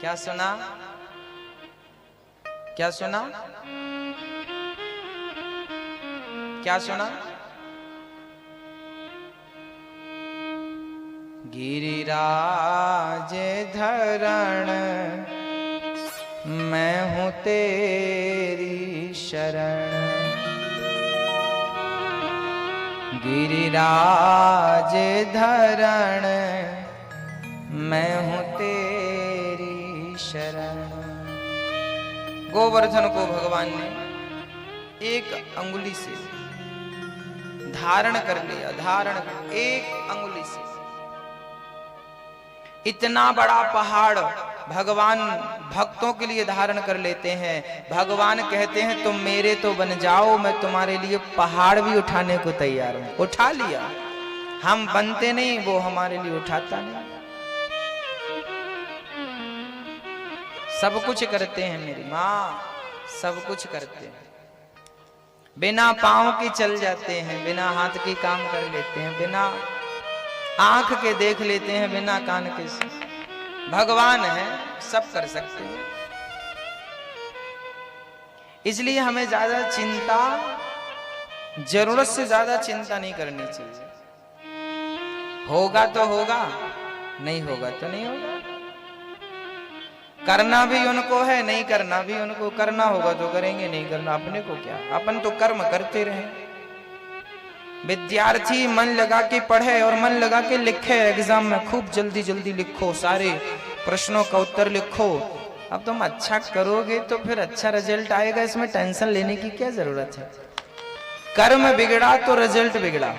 क्या सुना? क्या सुना? क्या सुना? गिरिराज धरण मैं हूँ तेरी शरण। गिरिराज धरण मैं हूँ तेरी शरण। गोवर्धन को भगवान ने एक अंगुली से धारण कर लिया, धारण कर, एक अंगुली से। इतना बड़ा पहाड़ भगवान भक्तों के लिए धारण कर लेते हैं। भगवान कहते हैं तुम मेरे तो बन जाओ, मैं तुम्हारे लिए पहाड़ भी उठाने को तैयार हूं। उठा लिया। हम बनते नहीं, वो हमारे लिए उठाता नहीं। सब कुछ करते हैं मेरी माँ, सब कुछ करते हैं। बिना पांव के चल जाते हैं, बिना हाथ के काम कर लेते हैं, बिना आंख के देख लेते हैं, बिना कान के। भगवान है, सब कर सकते हैं। इसलिए हमें ज्यादा चिंता, जरूरत से ज्यादा चिंता नहीं करनी चाहिए। होगा तो होगा, नहीं होगा तो नहीं होगा। करना भी उनको है, नहीं करना भी उनको। करना होगा तो करेंगे, नहीं करना अपने को क्या। अपन तो कर्म करते रहे। विद्यार्थी मन लगा के पढ़े और मन लगा के लिखे। एग्जाम में खूब जल्दी जल्दी लिखो, सारे प्रश्नों का उत्तर लिखो। अब तुम अच्छा करोगे तो फिर अच्छा रिजल्ट आएगा, इसमें टेंशन लेने की क्या जरूरत है। कर्म बिगड़ा तो रिजल्ट बिगड़ा।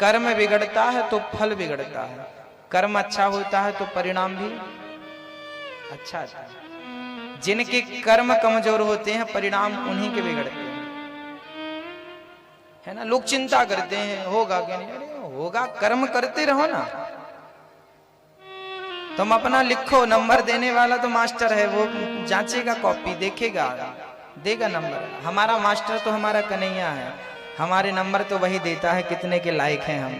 कर्म बिगड़ता है तो फल बिगड़ता है। कर्म अच्छा होता है तो परिणाम भी अच्छा आता है। जिनके कर्म कमजोर होते हैं, परिणाम उन्हीं के बिगड़ते हैं, है ना। लोग चिंता करते हैं होगा क्या नहीं। अरे होगा, कर्म करते रहो ना। तुम अपना लिखो, नंबर देने वाला तो मास्टर है, वो जांचेगा, कॉपी देखेगा, देगा नंबर। हमारा मास्टर तो हमारा कन्हैया है। हमारे नंबर तो वही देता है कितने के लायक हैं हम।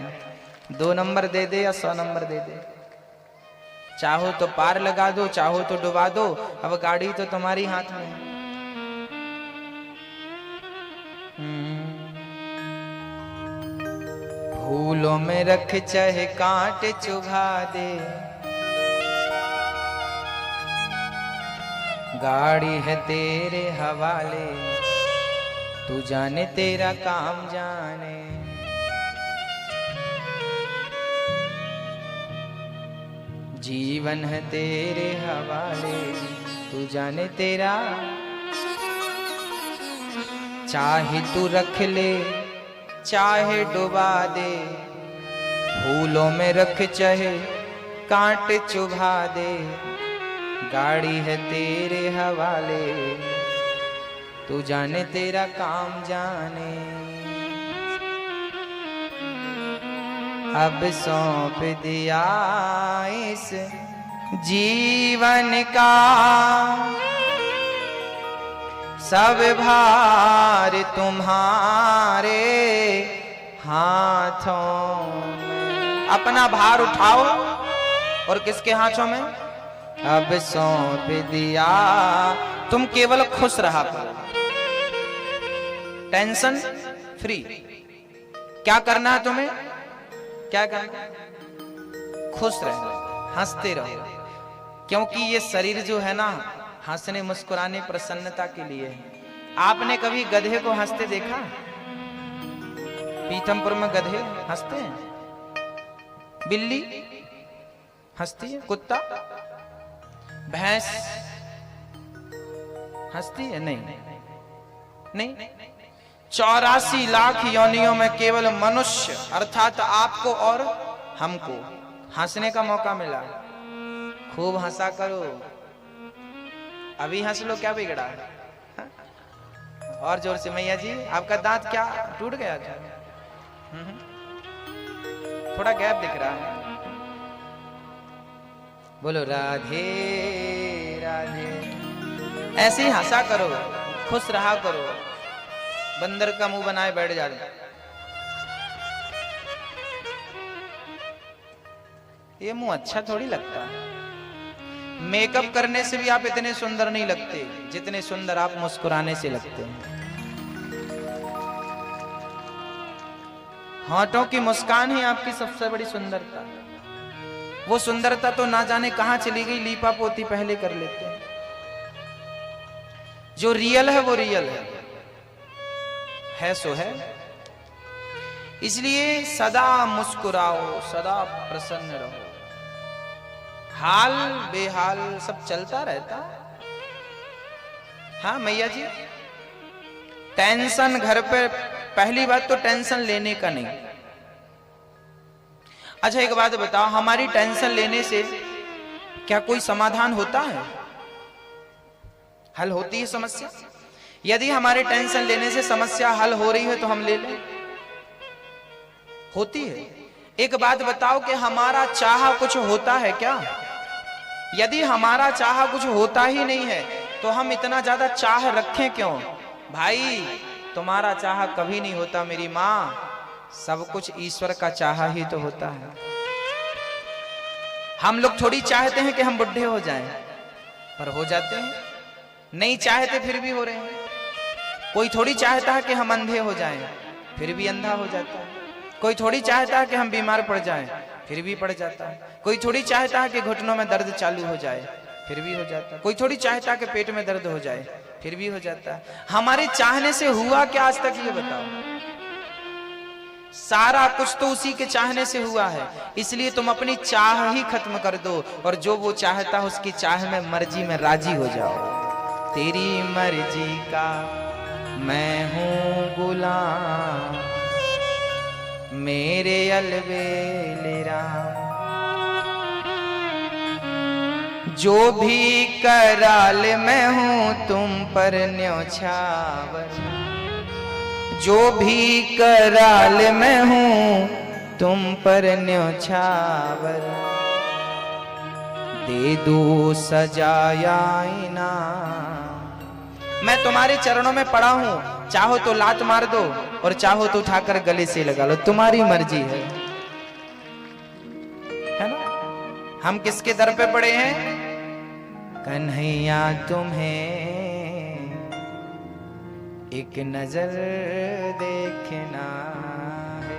2 नंबर दे दे या 100 नंबर दे दे, चाहो तो पार लगा दो, चाहो तो डुबा दो। अब गाड़ी तो तुम्हारी हाथ में है। फूलों में रख चाहे कांट चुभा दे, गाड़ी है तेरे हवाले, तू जाने तेरा काम जाने। जीवन है तेरे हवाले, तू जाने तेरा। चाहे तू रख ले चाहे डुबा दे, फूलों में रख चाहे कांट चुभा दे, गाड़ी है तेरे हवाले, तू जाने तेरा काम जाने। अब सौंप दिया इस जीवन का सब भार तुम्हारे हाथों में। अपना भार उठाओ और किसके हाथों में? अब सौंप दिया। तुम केवल खुश रहा करो, टेंशन फ्री। क्या करना है तुम्हें? क्या करना है? खुश रहो, हंसते रहो। क्योंकि ये शरीर जो है ना, हंसने मुस्कुराने प्रसन्नता के लिए है। आपने कभी गधे को हंसते देखा? पीथमपुर में गधे हंसते हैं, बिल्ली हंसती है, कुत्ता, भैंस हंसती है? नहीं नहीं। 84 लाख योनियों में केवल मनुष्य अर्थात आपको और हमको हंसने का मौका मिला। खूब हंसा करो। अभी हंस लो, क्या बिगड़ा है? और जोर से। मैया जी आपका दांत क्या टूट गया था? थोड़ा गैप दिख रहा है। बोलो राधे राधे। ऐसे ही हंसा करो, खुश रहा करो। बंदर का मुंह बनाए बैठ जा रहे, ये मुंह अच्छा थोड़ी लगता है। मेकअप करने से भी आप इतने सुंदर नहीं लगते जितने सुंदर आप मुस्कुराने से लगते हैं। होठों की मुस्कान ही आपकी सबसे बड़ी सुंदरता। वो सुंदरता तो ना जाने कहां चली गई, लीपा पोती पहले कर लेते हैं। जो रियल है वो रियल है सो है। इसलिए सदा मुस्कुराओ, सदा प्रसन्न रहो। हाल बेहाल सब चलता रहता है। हाँ मैया जी, टेंशन घर पे, पहली बात तो टेंशन लेने का नहीं। अच्छा एक बात बताओ, हमारी टेंशन लेने से क्या कोई समाधान होता है? हल होती है समस्या? यदि हमारे टेंशन लेने से समस्या हल हो रही है तो हम ले लें, होती है। एक बात बताओ कि हमारा चाहा कुछ होता है क्या? यदि हमारा चाहा कुछ होता ही नहीं है तो हम इतना ज्यादा चाह रखें क्यों? भाई तुम्हारा चाहा कभी नहीं होता मेरी माँ, सब कुछ ईश्वर का चाहा ही तो होता है। हम लोग थोड़ी चाहते हैं कि हम बुढ़े हो जाएं, पर हो जाते हैं। नहीं चाहते फिर भी हो रहे हैं। कोई थोड़ी चाहता है कि हम अंधे हो जाएं, फिर भी अंधा हो जाता है। कोई थोड़ी चाहता है कि हम बीमार पड़ जाएं, फिर भी पड़ जाता है। कोई थोड़ी चाहता है कि घुटनों में दर्द चालू हो जाए, फिर भी हो जाता है। कोई थोड़ी चाहता है कि पेट में दर्द हो जाए, फिर भी हो जाता है। हमारे चाहने से हुआ क्या आज तक, ये बताओ? सारा कुछ तो उसी के चाहने से हुआ है। इसलिए तुम अपनी चाह ही खत्म कर दो और जो वो चाहता है उसकी चाह में, मर्जी में राजी हो जाओ। तेरी मर्जी का मैं हूं गुलाम, मेरे अलबेले राम। जो भी कराल मैं हूं तुम पर न्योछावर, जो भी कराल मैं हूं तुम पर न्योछावर। दे दो सजाया इनाम, मैं तुम्हारे चरणों में पड़ा हूं, चाहो तो लात मार दो और चाहो तो उठाकर गले से लगा लो, तुम्हारी मर्जी है ना? हम किसके दर पे पड़े हैं? कन्हैया तुम्हें एक नजर देखना है।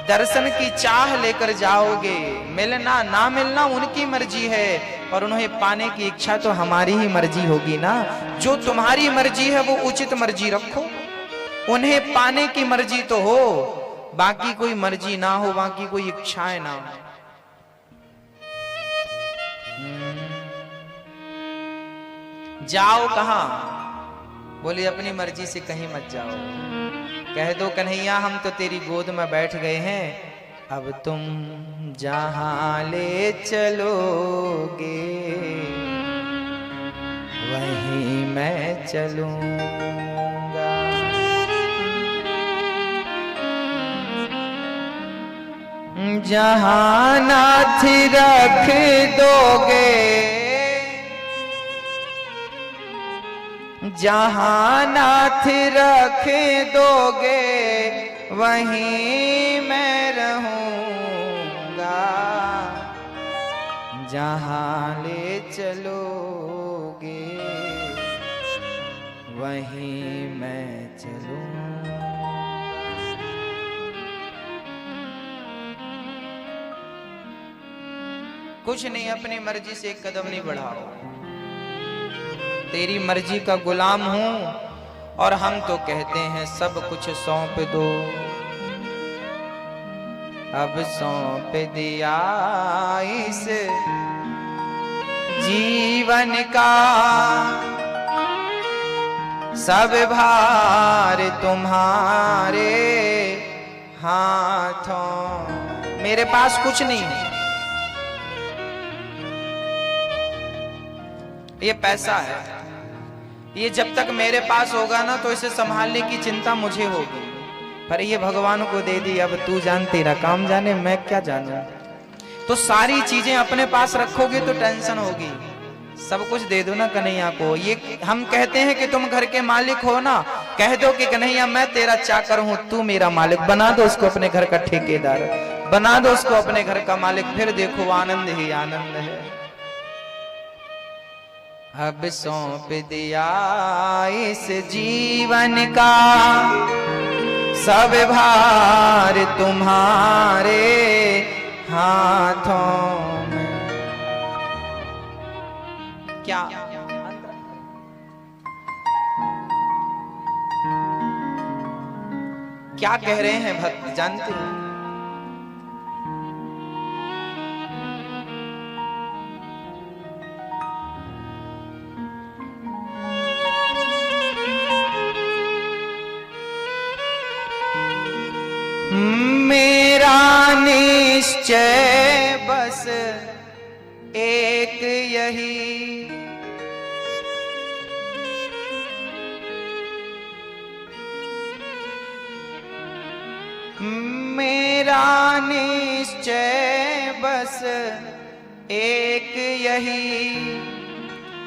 दर्शन की चाह लेकर जाओगे, मिलना ना मिलना उनकी मर्जी है, और उन्हें पाने की इच्छा तो हमारी ही मर्जी होगी ना। जो तुम्हारी मर्जी है वो उचित मर्जी रखो, उन्हें पाने की मर्जी तो हो, बाकी कोई मर्जी ना हो, बाकी कोई इच्छाएं ना हो। जाओ कहां? बोले अपनी मर्जी से कहीं मत जाओ। कह दो कन्हैया हम तो तेरी गोद में बैठ गए हैं, अब तुम जहां ले चलोगे वहीं मैं चलूंगा। जहां नाथ रख दोगे, जहां नाथ रख दोगे वहीं मैं रहूंगा। जहां ले चलोगे वहीं मैं चलूंगा। कुछ नहीं, अपनी मर्जी से एक कदम नहीं बढ़ाओ। तेरी मर्जी का गुलाम हूं और हम तो कहते हैं सब कुछ सौंप दो। अब सौंप दिया इस जीवन का सब भार तुम्हारे हाथों। मेरे पास कुछ नहीं, ये पैसा है, ये जब तक मेरे पास होगा ना तो इसे संभालने की चिंता मुझे होगी, पर ये भगवान को दे दी। अब तू जान, तेरा काम जाने, मैं क्या जानूं। तो सारी चीजें अपने पास रखोगे तो टेंशन होगी। सब कुछ दे दो ना कन्हैया को। ये हम कहते हैं कि तुम घर के मालिक हो ना, कह दो कि कन्हैया मैं तेरा चाकर हूं, तू मेरा मालिक। बना दो उसको अपने घर का ठेकेदार, बना दो उसको अपने घर का मालिक, फिर देखो आनंद ही आनंद है। अब सौंप दिया इस जीवन का सब भार तुम्हारे हाथों में। क्या क्या कह रहे हैं भक्त जानते हैं? मेरा निश्चय बस एक यही, मेरा निश्चय बस एक यही,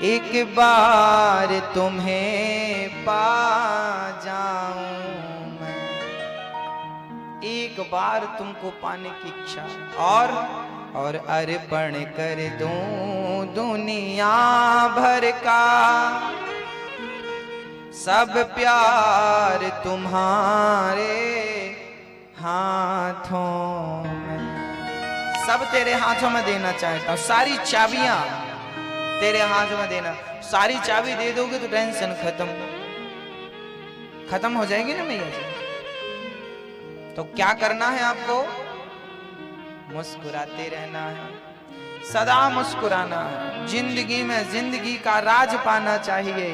एक बार तुम्हें पा जाऊं मैं, एक बार तुमको पाने की इच्छा, और अर्पण कर दूं दुनिया भर का सब प्यार तुम्हारे हाथों में। सब तेरे हाथों में देना चाहता हूं, सारी चाबियां तेरे हाथों में देना। सारी चाबी दे दोगे तो टेंशन खत्म हो जाएगी ना मैया जी। तो क्या करना है आपको? मुस्कुराते रहना है, सदा मुस्कुराना है। जिंदगी में जिंदगी का राज पाना चाहिए,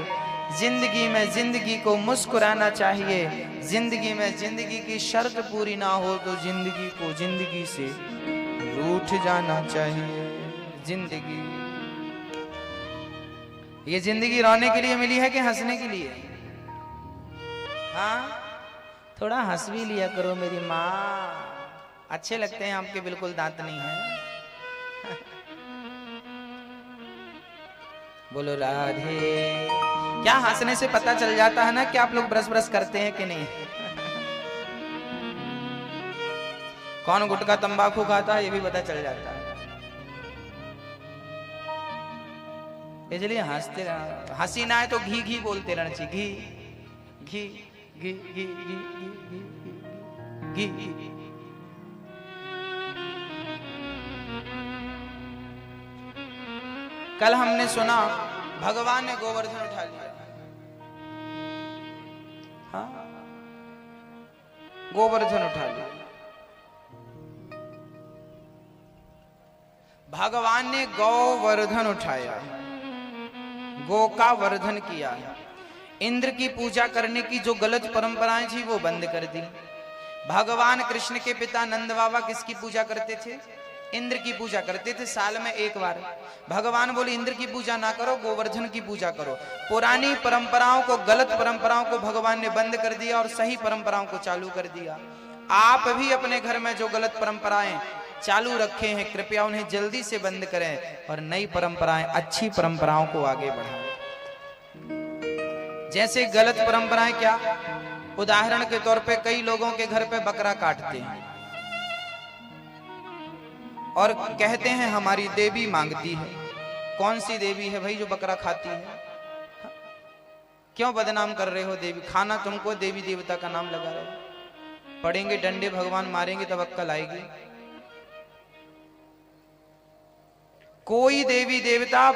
जिंदगी में जिंदगी को मुस्कुराना चाहिए। जिंदगी में जिंदगी की शर्त पूरी ना हो तो जिंदगी को जिंदगी से रूठ जाना चाहिए। जिंदगी, ये जिंदगी रोने के लिए मिली है कि हंसने के लिए? हाँ, थोड़ा हंस भी लिया करो मेरी माँ, अच्छे लगते हैं आपके, बिल्कुल दांत नहीं है। बोलो राधे। क्या हंसने से पता चल जाता है ना कि आप लोग ब्रश करते हैं कि नहीं? कौन गुटखा तंबाकू खाता है ये भी पता चल जाता है। इसलिए हंसते रहना, हंसी ना आए तो घी घी बोलते रहना चाहिए। घी घी घी घी घी घी घी घी। कल हमने सुना भगवान ने गोवर्धन उठा लिया। हाँ, गोवर्धन उठा लिया। भगवान ने गोवर्धन उठाया, गो का वर्धन किया। इंद्र की पूजा करने की जो गलत परंपराएं थी वो बंद कर दी। भगवान कृष्ण के पिता नंद बाबा किसकी पूजा करते थे? इंद्र की पूजा करते थे, साल में एक बार। भगवान बोले इंद्र की पूजा ना करो, गोवर्धन की पूजा करो। पुरानी परंपराओं को, गलत परंपराओं को भगवान ने बंद कर दिया और सही परंपराओं को चालू कर दिया। आप भी अपने घर में जो गलत परंपराएं चालू रखे हैं, कृपया उन्हें जल्दी से बंद करें और नई परंपराएं, अच्छी परंपराओं को आगे बढ़ाएं। जैसे गलत परंपराएं क्या? उदाहरण के तौर पे कई लोगों के घर पे बकरा काटते हैं और कहते हैं हमारी देवी मांगती है। कौन सी देवी है भाई जो बकरा खाती है? क्यों बदनाम कर रहे हो देवी? खाना तुमको, देवी देवता का नाम लगा रहे हो। पड़ेंगे डंडे, भगवान मारेंगे तब अक्कल आएगी। कोई देवी देवता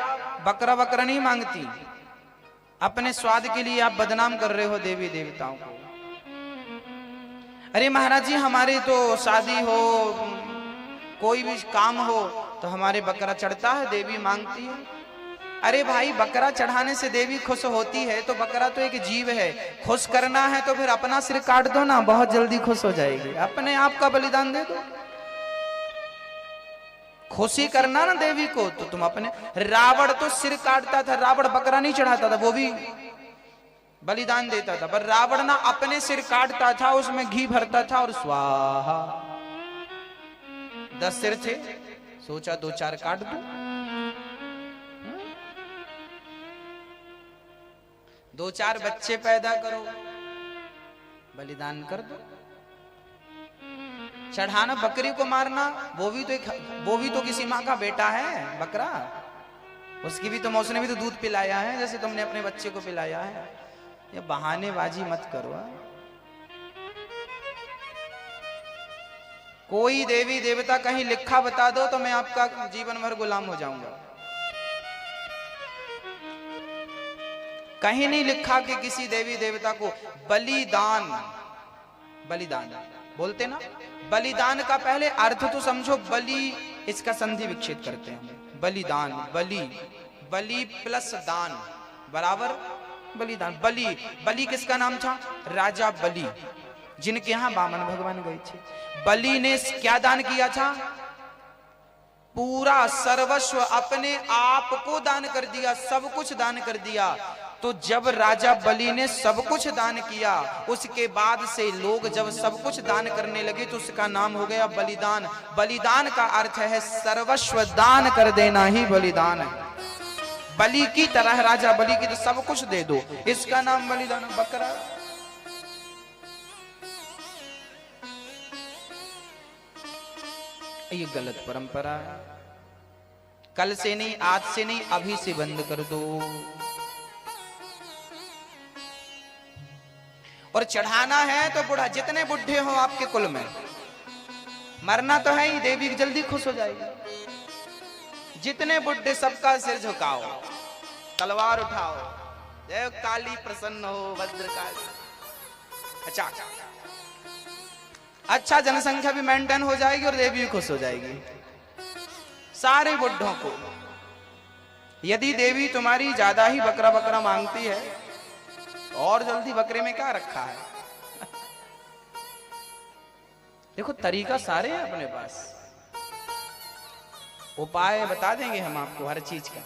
बकरा नहीं मांगती। अपने स्वाद के लिए आप बदनाम कर रहे हो देवी देवताओं को। अरे महाराज जी, हमारे तो शादी हो, कोई भी काम हो तो हमारे बकरा चढ़ता है, देवी मांगती है। अरे भाई, बकरा चढ़ाने से देवी खुश होती है तो बकरा तो एक जीव है। खुश करना है तो फिर अपना सिर काट दो ना, बहुत जल्दी खुश हो जाएगी। अपने आप का बलिदान दे दो। खुशी करना ना देवी को तो तुम अपने। रावण तो सिर काटता था, रावण बकरा नहीं चढ़ाता था, वो भी बलिदान देता था। पर रावण ना अपने सिर काटता था, उसमें घी भरता था और स्वाहा। 10 सिर थे, सोचा 2-4 काट दो। 2-4 बच्चे पैदा करो, बलिदान कर दो। चढ़ाना, बकरी को मारना, वो भी तो किसी माँ का बेटा है बकरा। उसकी भी तो उसने भी तो दूध पिलाया है जैसे तुमने अपने बच्चे को पिलाया है। ये बहानेबाजी मत करो। कोई देवी देवता कहीं लिखा बता दो तो मैं आपका जीवन भर गुलाम हो जाऊंगा। कहीं नहीं लिखा कि किसी देवी देवता को बलिदान, बलिदान बोलते ना, बलिदान का पहले अर्थ तो समझो। बलि इसका संधि विच्छेद करते हैं। बलिदान, बलि, बलि प्लस दान बराबर बलिदान। बलि, बलि किसका नाम था? राजा बलि, जिनके यहां वामन भगवान गए थे। बलि ने क्या दान किया था? पूरा सर्वस्व अपने आप को दान कर दिया, सब कुछ दान कर दिया। तो जब राजा बलि ने सब कुछ दान किया, उसके बाद से लोग जब सब कुछ दान करने लगे तो उसका नाम हो गया बलिदान। बलिदान का अर्थ है सर्वस्व दान कर देना ही बलिदान है। बलि की तरह राजा बलि की तो सब कुछ दे दो, इसका नाम बलिदान। बकरा ये गलत परंपरा है। कल से नहीं, आज से नहीं, अभी से बंद कर दो। और चढ़ाना है तो बुढ़ा, जितने बुढ़े हो आपके कुल में, मरना तो है ही, देवी जल्दी खुश हो जाएगी। जितने बुढ़े सबका सिर झुकाओ, तलवार उठाओ, जय काली प्रसन्न हो भद्रकाली। अच्छा जनसंख्या भी मेंटेन हो जाएगी और देवी भी खुश हो जाएगी। सारे बुढ़ों को, यदि देवी तुम्हारी ज्यादा ही बकरा बकरा मांगती है, और जल्दी बकरे में क्या रखा है। देखो तरीका सारे हैं अपने पास, उपाय बता देंगे हम आपको हर चीज का।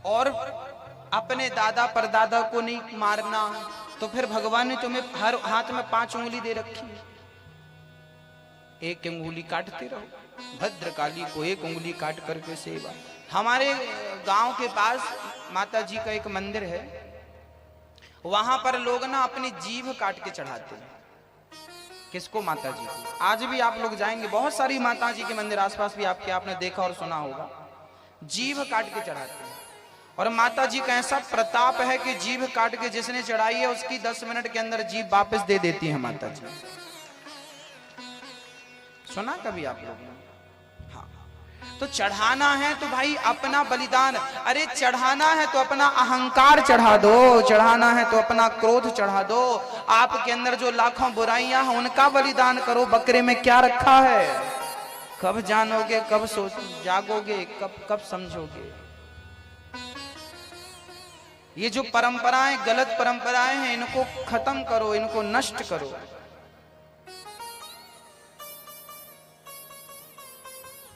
और अपने दादा परदादा को नहीं मारना, तो फिर भगवान ने तुम्हें हर हाथ में 5 उंगली दे रखी है, एक उंगली काटते रहो। भद्रकाली को एक उंगली काट करके सेवा। हमारे गांव के पास माता जी का एक मंदिर है, वहां पर लोग ना अपनी जीभ काट के चढ़ाते हैं। किसको? माता जी को। आज भी आप लोग जाएंगे, बहुत सारी माता जी के मंदिर आसपास भी आपने देखा और सुना होगा, जीभ काट के चढ़ाते हैं। और माता जी का ऐसा प्रताप है कि जीभ काट के जिसने चढ़ाई है उसकी 10 मिनट के अंदर जीभ वापस दे देती है माता जी। सुना कभी आप लोगों ने? हाँ। तो चढ़ाना है तो भाई अपना बलिदान, अरे चढ़ाना है तो अपना अहंकार चढ़ा दो, चढ़ाना है तो अपना क्रोध चढ़ा दो। आपके अंदर जो लाखों बुराइयां हैं उनका बलिदान करो। बकरे में क्या रखा है? कब जानोगे, कब जागोगे, कब समझोगे? ये जो परंपराएं, गलत परंपराएं हैं, इनको खत्म करो, इनको नष्ट करो।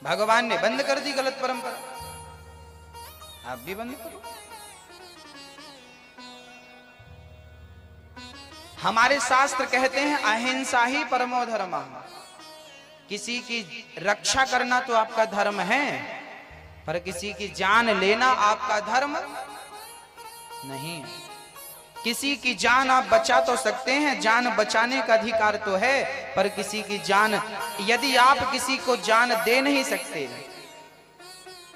भगवान ने बंद कर दी गलत परंपरा, आप भी बंद करो। हमारे शास्त्र कहते हैं अहिंसा ही परमो धर्मः। किसी की रक्षा करना तो आपका धर्म है, पर किसी की जान लेना आपका धर्म नहीं। किसी की जान आप बचा तो सकते हैं, जान बचाने का अधिकार तो है, पर किसी की जान, यदि आप किसी को जान दे नहीं सकते,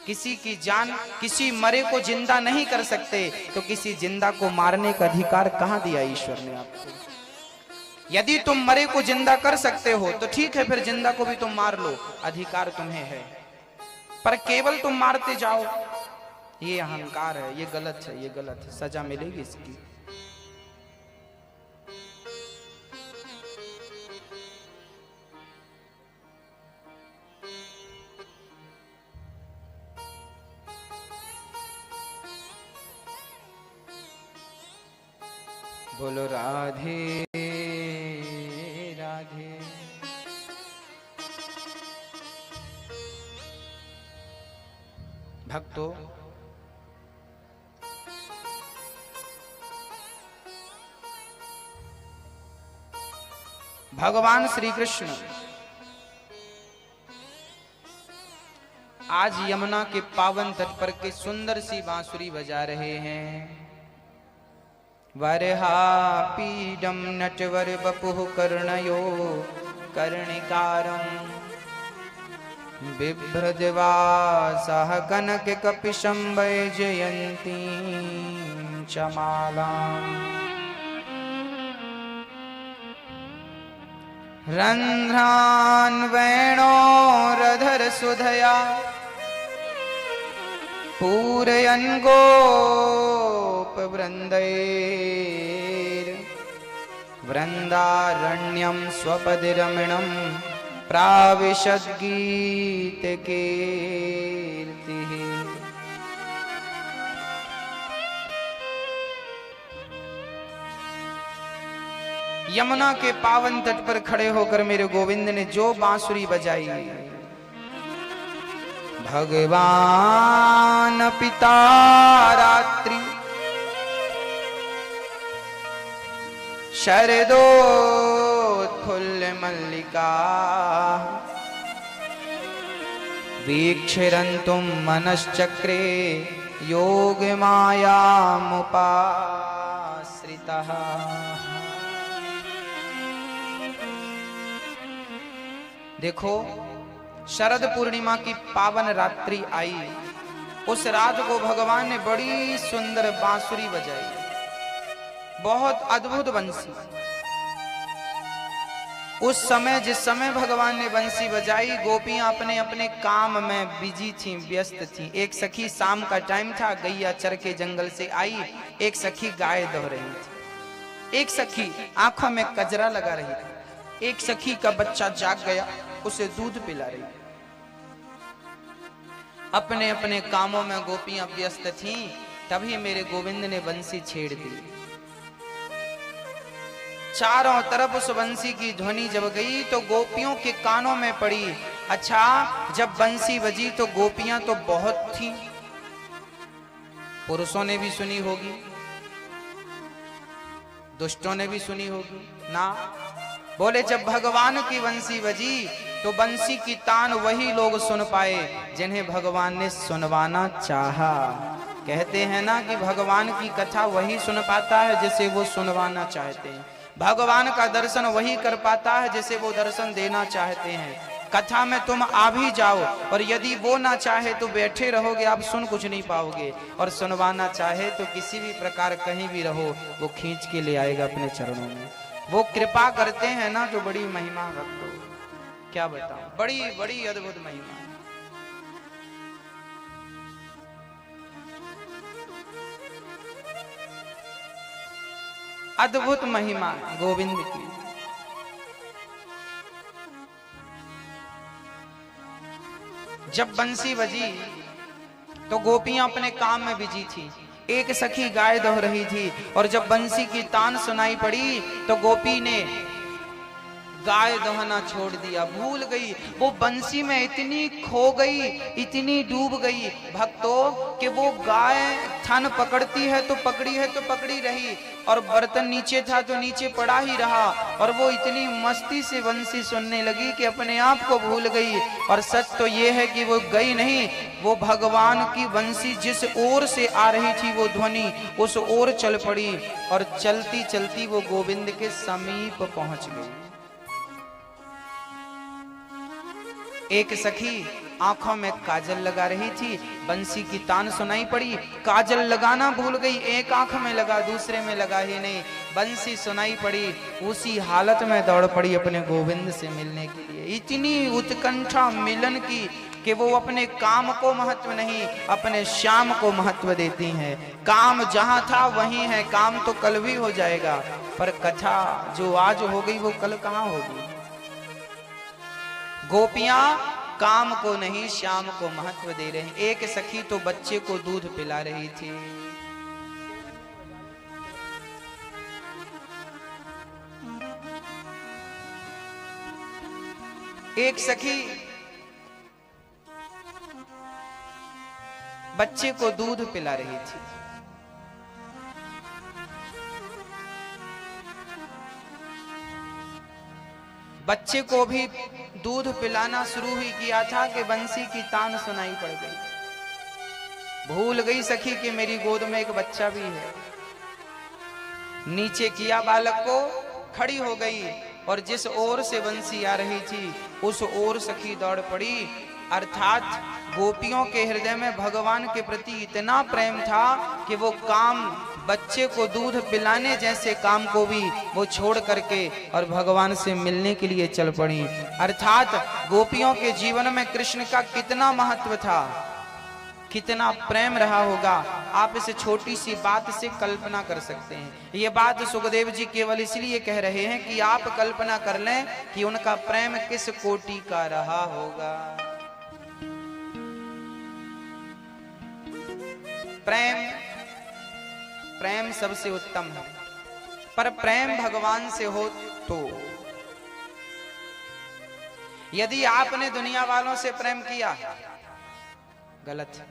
किसी की जान, किसी मरे को जिंदा नहीं कर सकते, तो किसी जिंदा को मारने का अधिकार कहां दिया ईश्वर ने आपको? यदि तुम मरे को जिंदा कर सकते हो तो ठीक है, फिर जिंदा को भी तुम मार लो, अधिकार तुम्हें है। पर केवल तुम मारते जाओ, ये अहंकार है, ये गलत है, ये गलत है, सजा मिलेगी इसकी। बोलो राधे राधे। भक्तों, भगवान श्री कृष्ण आज यमुना के पावन तट पर के सुंदर सी बांसुरी बजा रहे हैं। वरहापीडं नटवर वपुः कर्णयो कर्णिकारं बिभ्रद्वासः कनककपिशं वैजयन्तीं च मालाम् रन्ध्रान् वेणोरधर सुधया पूरयन् गोपवृन्दैर्वृन्दारण्यं स्वपदिरमणं प्राविशद्गीतकीर्तिः। यमुना के पावन तट पर खड़े होकर मेरे गोविंद ने जो बांसुरी बजाई, भगवान पिता रात्रि शरदोत्फुल्ल मल्लिका वीक्षरन्तुं मनश्चक्रे योगमायामुपाश्रितः। देखो, शरद पूर्णिमा की पावन रात्रि आई। उस रात को भगवान ने बड़ी सुंदर बांसुरी बजाई, बहुत अद्भुत बंसी। उस समय, जिस समय भगवान ने बंसी बजाई, गोपियां अपने अपने काम में बिजी थी, व्यस्त थी। एक सखी, शाम का टाइम था, गैया चर के जंगल से आई। एक सखी गाय दो रही थी, एक सखी आंखों में कजरा लगा रही थी, एक सखी का बच्चा जाग गया, उसे दूध पिला रही। अपने अपने कामों में गोपियां व्यस्त थीं। तभी मेरे गोविंद ने बंसी छेड़ दी। चारों तरफ उस बंसी की ध्वनि जब गई तो गोपियों के कानों में पड़ी। अच्छा, जब बंसी बजी तो गोपियां तो बहुत थीं, पुरुषों ने भी सुनी होगी, दुष्टों ने भी सुनी होगी ना। बोले, जब भगवान की बंसी बजी तो बंसी की तान वही लोग सुन पाए जिन्हें भगवान ने सुनवाना चाहा। कहते हैं ना कि भगवान की कथा वही सुन पाता है जिसे वो सुनवाना चाहते हैं। भगवान का दर्शन वही कर पाता है जिसे वो दर्शन देना चाहते हैं। कथा में तुम आ भी जाओ और यदि वो ना चाहे तो बैठे रहोगे, आप सुन कुछ नहीं पाओगे। और सुनवाना चाहे तो किसी भी प्रकार कहीं भी रहो, वो खींच के ले आएगा अपने चरणों में। वो कृपा करते हैं ना, जो बड़ी महिमा भक्तों, क्या बताऊं, बड़ी बड़ी अद्भुत महिमा। अद्भुत महिमा गोविंद की। जब बंसी बजी तो गोपियां अपने काम में बिजी थी। एक सखी गाय दोह रही थी और जब बंसी की तान सुनाई पड़ी तो गोपी ने गाय दोहना छोड़ दिया, भूल गई। वो बंसी में इतनी खो गई, इतनी डूब गई भक्तों, कि वो गाय थन पकड़ती है तो पकड़ी है तो पकड़ी रही, और बर्तन नीचे था तो नीचे पड़ा ही रहा। और वो इतनी मस्ती से बंसी सुनने लगी कि अपने आप को भूल गई। और सच तो ये है कि वो गई नहीं, वो भगवान की बंसी जिस ओर से आ रही थी वो ध्वनि, उस ओर चल पड़ी और चलती चलती वो गोविंद के समीप पहुंच गई। एक सखी आंखों में काजल लगा रही थी, बंसी की तान सुनाई पड़ी, काजल लगाना भूल गई। एक आंख में लगा, दूसरे में लगा ही नहीं। बंसी सुनाई पड़ी, उसी हालत में दौड़ पड़ी अपने गोविंद से मिलने के लिए। इतनी उत्कंठा मिलन की कि वो अपने काम को महत्व नहीं, अपने श्याम को महत्व देती हैं। काम जहां था वहीं है, काम तो कल भी हो जाएगा, पर कथा जो आज हो गई वो कल कहां होगी। गोपियां काम को नहीं, श्याम को महत्व दे रहे हैं। एक सखी तो बच्चे को दूध पिला रही थी। एक सखी बच्चे को दूध पिला रही थी। बच्चे को भी दूध पिलाना शुरू ही किया था कि बंसी की तान सुनाई पड़ गई। भूल गई सखी कि मेरी गोद में एक बच्चा भी है। नीचे किया बालक को, खड़ी हो गई और जिस ओर से बंसी आ रही थी उस ओर सखी दौड़ पड़ी। अर्थात गोपियों के हृदय में भगवान के प्रति इतना प्रेम था कि वो काम, बच्चे को दूध पिलाने जैसे काम को भी वो छोड़ करके और भगवान से मिलने के लिए चल पड़ी। अर्थात गोपियों के जीवन में कृष्ण का कितना महत्व था, कितना प्रेम रहा होगा, आप इस छोटी सी बात से कल्पना कर सकते हैं। ये बात सुखदेव जी केवल इसलिए कह रहे हैं कि आप कल्पना कर लें कि उनका प्रेम किस कोटि का रहा होगा। प्रेम, प्रेम सबसे उत्तम है, पर प्रेम भगवान से हो तो। यदि आपने दुनिया वालों से प्रेम किया, गलत है,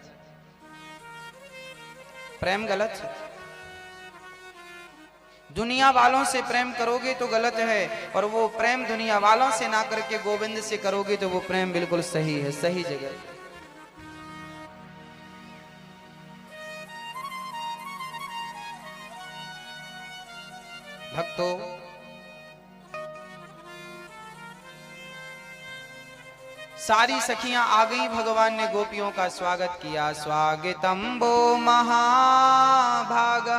प्रेम गलत है। दुनिया वालों से प्रेम करोगे तो गलत है, और वो प्रेम दुनिया वालों से ना करके गोविंद से करोगे तो वो प्रेम बिल्कुल सही है, सही जगह। भक्तों, सारी सखियां आ गई, भगवान ने गोपियों का स्वागत किया। स्वागतम वो महाभागा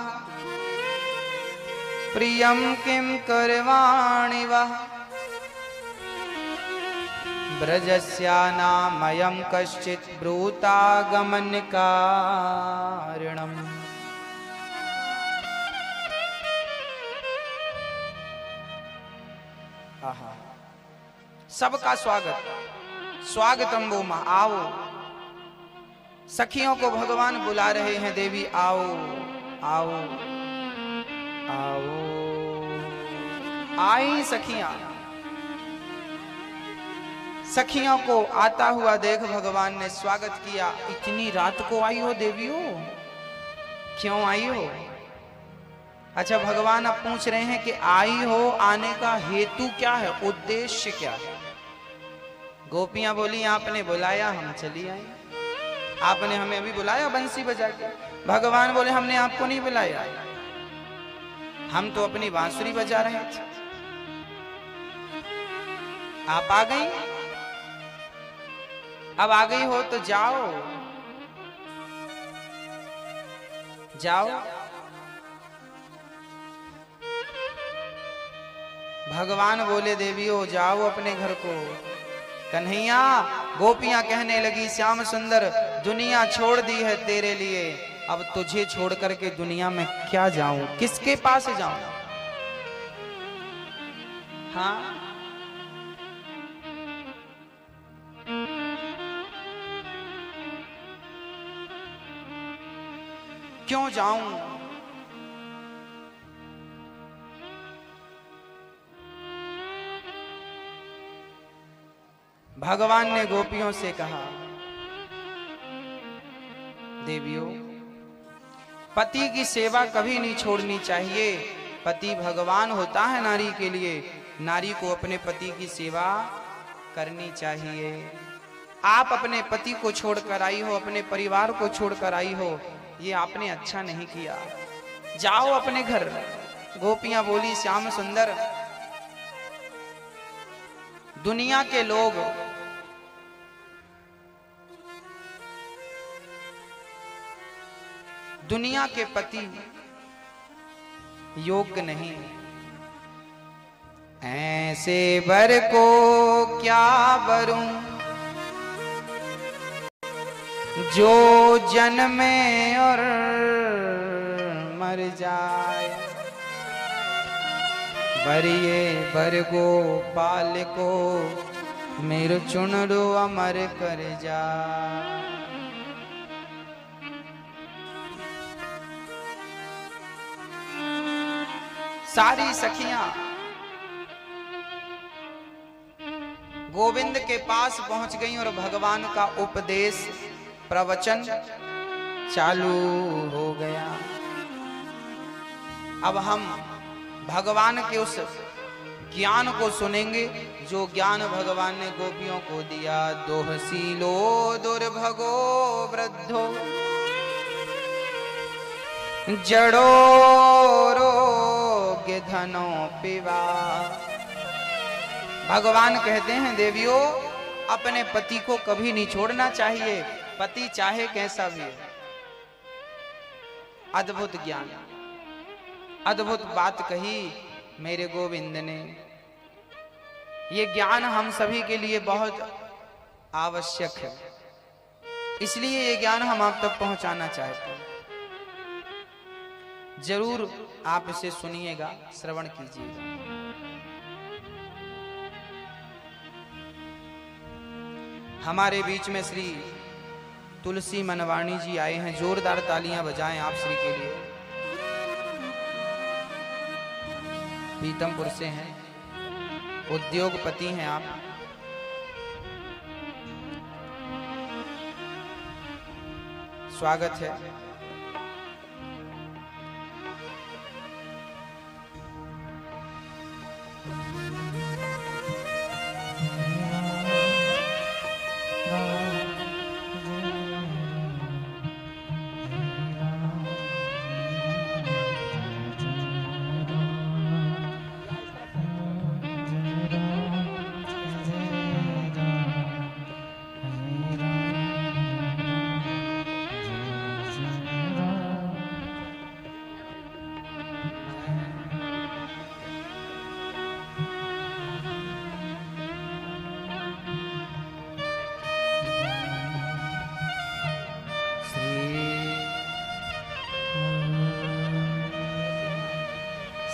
प्रियम किम करवाणि वः ब्रजस्यानामयं कश्चित् ब्रूतागमन कारणम्। सबका स्वागत, स्वागतम वो मां, आओ। सखियों को भगवान बुला रहे हैं, देवी आओ आओ आओ। आई सखियां, सखियों को आता हुआ देख भगवान ने स्वागत किया। इतनी रात को आई हो देवियों, क्यों आई हो? अच्छा, भगवान अब पूछ रहे हैं कि आई हो, आने का हेतु क्या है, उद्देश्य क्या है? गोपियां बोली आपने बुलाया, हम चली आई। आपने हमें अभी बुलाया बंसी बजा के। भगवान बोले हमने आपको नहीं बुलाया, हम तो अपनी बांसुरी बजा रहे थे। आप आ गई, अब आ गई हो तो जाओ जाओ। भगवान बोले देवियों जाओ अपने घर को। कन्हैया, गोपियां कहने लगी श्याम सुंदर दुनिया छोड़ दी है तेरे लिए, अब तुझे छोड़ करके दुनिया में क्या जाऊं, किसके पास जाऊं? हाँ, क्यों जाऊं? भगवान ने गोपियों से कहा देवियों, पति की सेवा कभी नहीं छोड़नी चाहिए। पति भगवान होता है नारी के लिए, नारी को अपने पति की सेवा करनी चाहिए। आप अपने पति को छोड़कर आई हो, अपने परिवार को छोड़कर आई हो, ये आपने अच्छा नहीं किया, जाओ अपने घर। गोपियां बोली श्याम सुंदर, दुनिया के लोग दुनिया के पति योग्य नहीं, ऐसे वर को क्या वरूं जो जन्मे और मर जाए। बरिए बर गोपाल को मेरे चुनरो अमर कर जा। सारी सखियां गोविंद के पास पहुंच गईं और भगवान का उपदेश प्रवचन चालू हो गया। अब हम भगवान के उस ज्ञान को सुनेंगे जो ज्ञान भगवान ने गोपियों को दिया। दोहसीलो दुर्भगो वृद्धो जड़ो रो ये धनो पिवा। भगवान कहते हैं देवियों, अपने पति को कभी नहीं छोड़ना चाहिए, पति चाहे कैसा भी। अद्भुत ज्ञान, अद्भुत बात कही मेरे गोविंद ने। ये ज्ञान हम सभी के लिए बहुत आवश्यक है, इसलिए ये ज्ञान हम आप तक पहुंचाना चाहते हैं। जरूर आप इसे सुनिएगा, श्रवण कीजिएगा। हमारे बीच में श्री तुलसी मनवाणी जी आए हैं, जोरदार तालियां बजाएं आप श्री के लिए। पीतमपुर से हैं, उद्योगपति हैं आप। स्वागत है।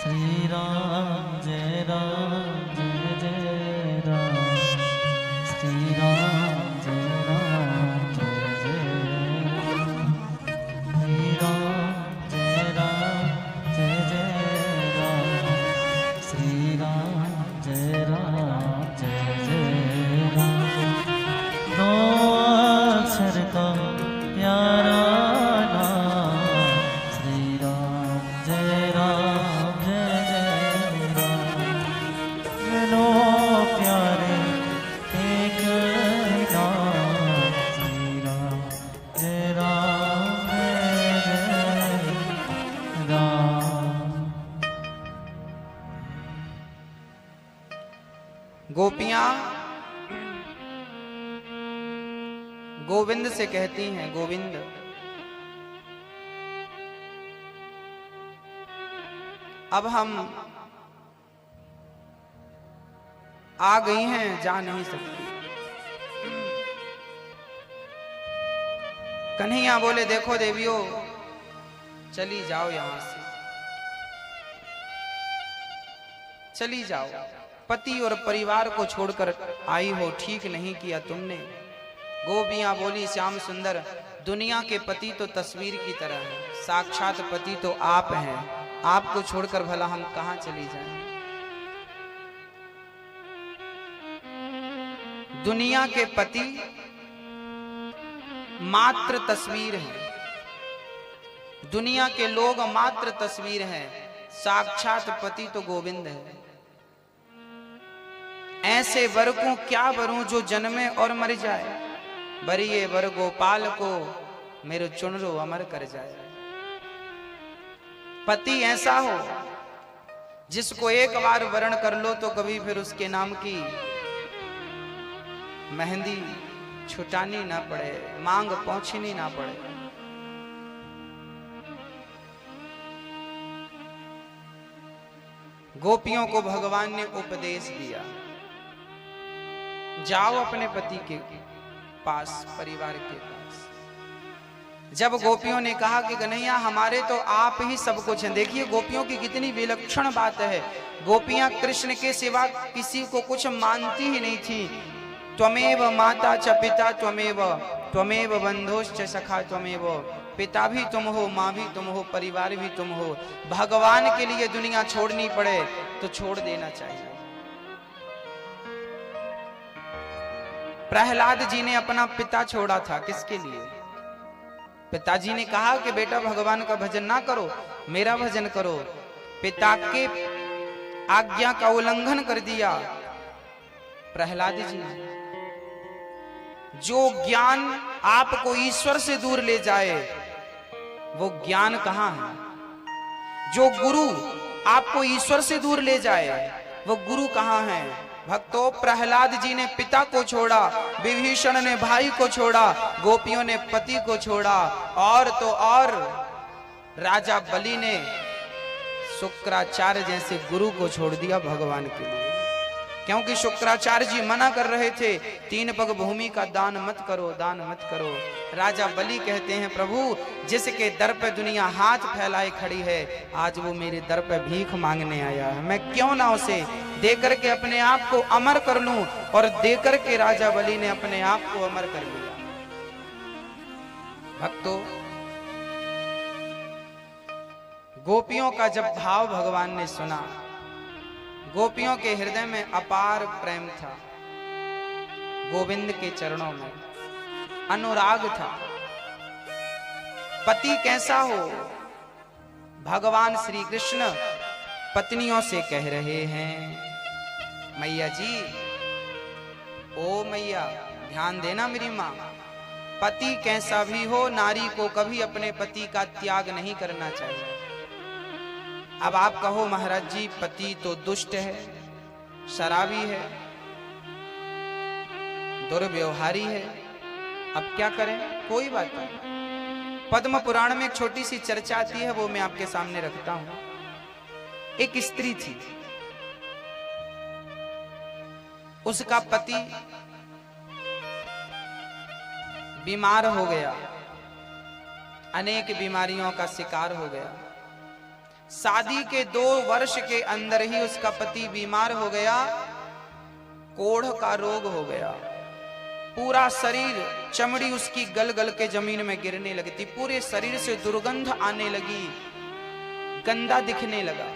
श्री राम जय राम जय जय राम, श्री राम जय राम जय जय राम, श्री राम जय राम जय जय राम, श्री राम जय राम जय जय राम। दो अक्षर का प्यारा गोपियां गोविंद से कहती हैं, गोविंद अब हम आ गई हैं, जा नहीं सकती। कन्हैया बोले, देखो देवियों, चली जाओ यहां से, चली जाओ। पति और परिवार को छोड़कर आई हो, ठीक नहीं किया तुमने। गोपियां बोली, श्याम सुंदर, दुनिया के पति तो तस्वीर की तरह है, साक्षात पति तो आप हैं। आपको छोड़कर भला हम कहां चली जाएं? दुनिया के पति मात्र तस्वीर हैं, दुनिया के लोग मात्र तस्वीर हैं, साक्षात पति तो गोविंद है। ऐसे वर को क्या वरूं जो जन्मे और मर जाए, बरिए वर गोपाल को मेरो चुनरो अमर कर जाए। पति ऐसा हो जिसको एक बार वरण कर लो तो कभी फिर उसके नाम की मेहंदी छुटानी ना पड़े, मांग पहुंचनी ना पड़े। गोपियों को भगवान ने उपदेश दिया, जाओ अपने पति के पास, परिवार के पास। जब गोपियों ने कहा कि कन्हैया हमारे तो आप ही सब कुछ हैं। देखिए गोपियों की कितनी विलक्षण बात है। गोपियां कृष्ण के सिवा किसी को कुछ मानती ही नहीं थी। त्वमेव माता च पिता त्वमेव, त्वमेव बंधुश्च सखा त्वमेव। पिता भी तुम हो, माँ भी तुम हो, परिवार भी तुम हो। भगवान के लिए दुनिया छोड़नी पड़े तो छोड़ देना चाहिए। प्रहलाद जी ने अपना पिता छोड़ा था, किसके लिए? पिताजी ने कहा कि बेटा भगवान का भजन ना करो, मेरा भजन करो। पिता के आज्ञा का उल्लंघन कर दिया प्रहलाद जी ने। जो ज्ञान आपको ईश्वर से दूर ले जाए वो ज्ञान कहां है? जो गुरु आपको ईश्वर से दूर ले जाए, वो गुरु कहाँ है? भक्तों, प्रहलाद जी ने पिता को छोड़ा, विभीषण ने भाई को छोड़ा, गोपियों ने पति को छोड़ा, और तो और राजा बलि ने शुक्राचार्य जैसे गुरु को छोड़ दिया भगवान के लिए। क्योंकि शुक्राचार्य जी मना कर रहे थे, 3 पग भूमि का दान मत करो, दान मत करो। राजा बलि कहते हैं, प्रभु जिसके दर पे दुनिया हाथ फैलाए खड़ी है, आज वो मेरे दर पे भीख मांगने आया है, मैं क्यों ना उसे देकर के अपने आप को अमर कर लूं। और देकर के राजा बलि ने अपने आप को अमर कर लिया। भक्तों, गोपियों का जब भाव भगवान ने सुना, गोपियों के हृदय में अपार प्रेम था, गोविंद के चरणों में अनुराग था। पति कैसा हो? भगवान श्री कृष्ण पत्नियों से कह रहे हैं, मैया जी, ओ मैया ध्यान देना मेरी मां, पति कैसा भी हो, नारी को कभी अपने पति का त्याग नहीं करना चाहिए। अब आप कहो महाराज जी, पति तो दुष्ट है, शराबी है, दुर्व्यवहारी है, अब क्या करें? कोई बात नहीं, पद्म पुराण में एक छोटी सी चर्चा आती है, वो मैं आपके सामने रखता हूं। एक स्त्री थी, उसका पति बीमार हो गया, अनेक बीमारियों का शिकार हो गया। शादी के 2 वर्ष के अंदर ही उसका पति बीमार हो गया, कोढ़ का रोग हो गया, पूरा शरीर, चमड़ी उसकी गल गल के जमीन में गिरने लगती, पूरे शरीर से दुर्गंध आने लगी, गंदा दिखने लगा,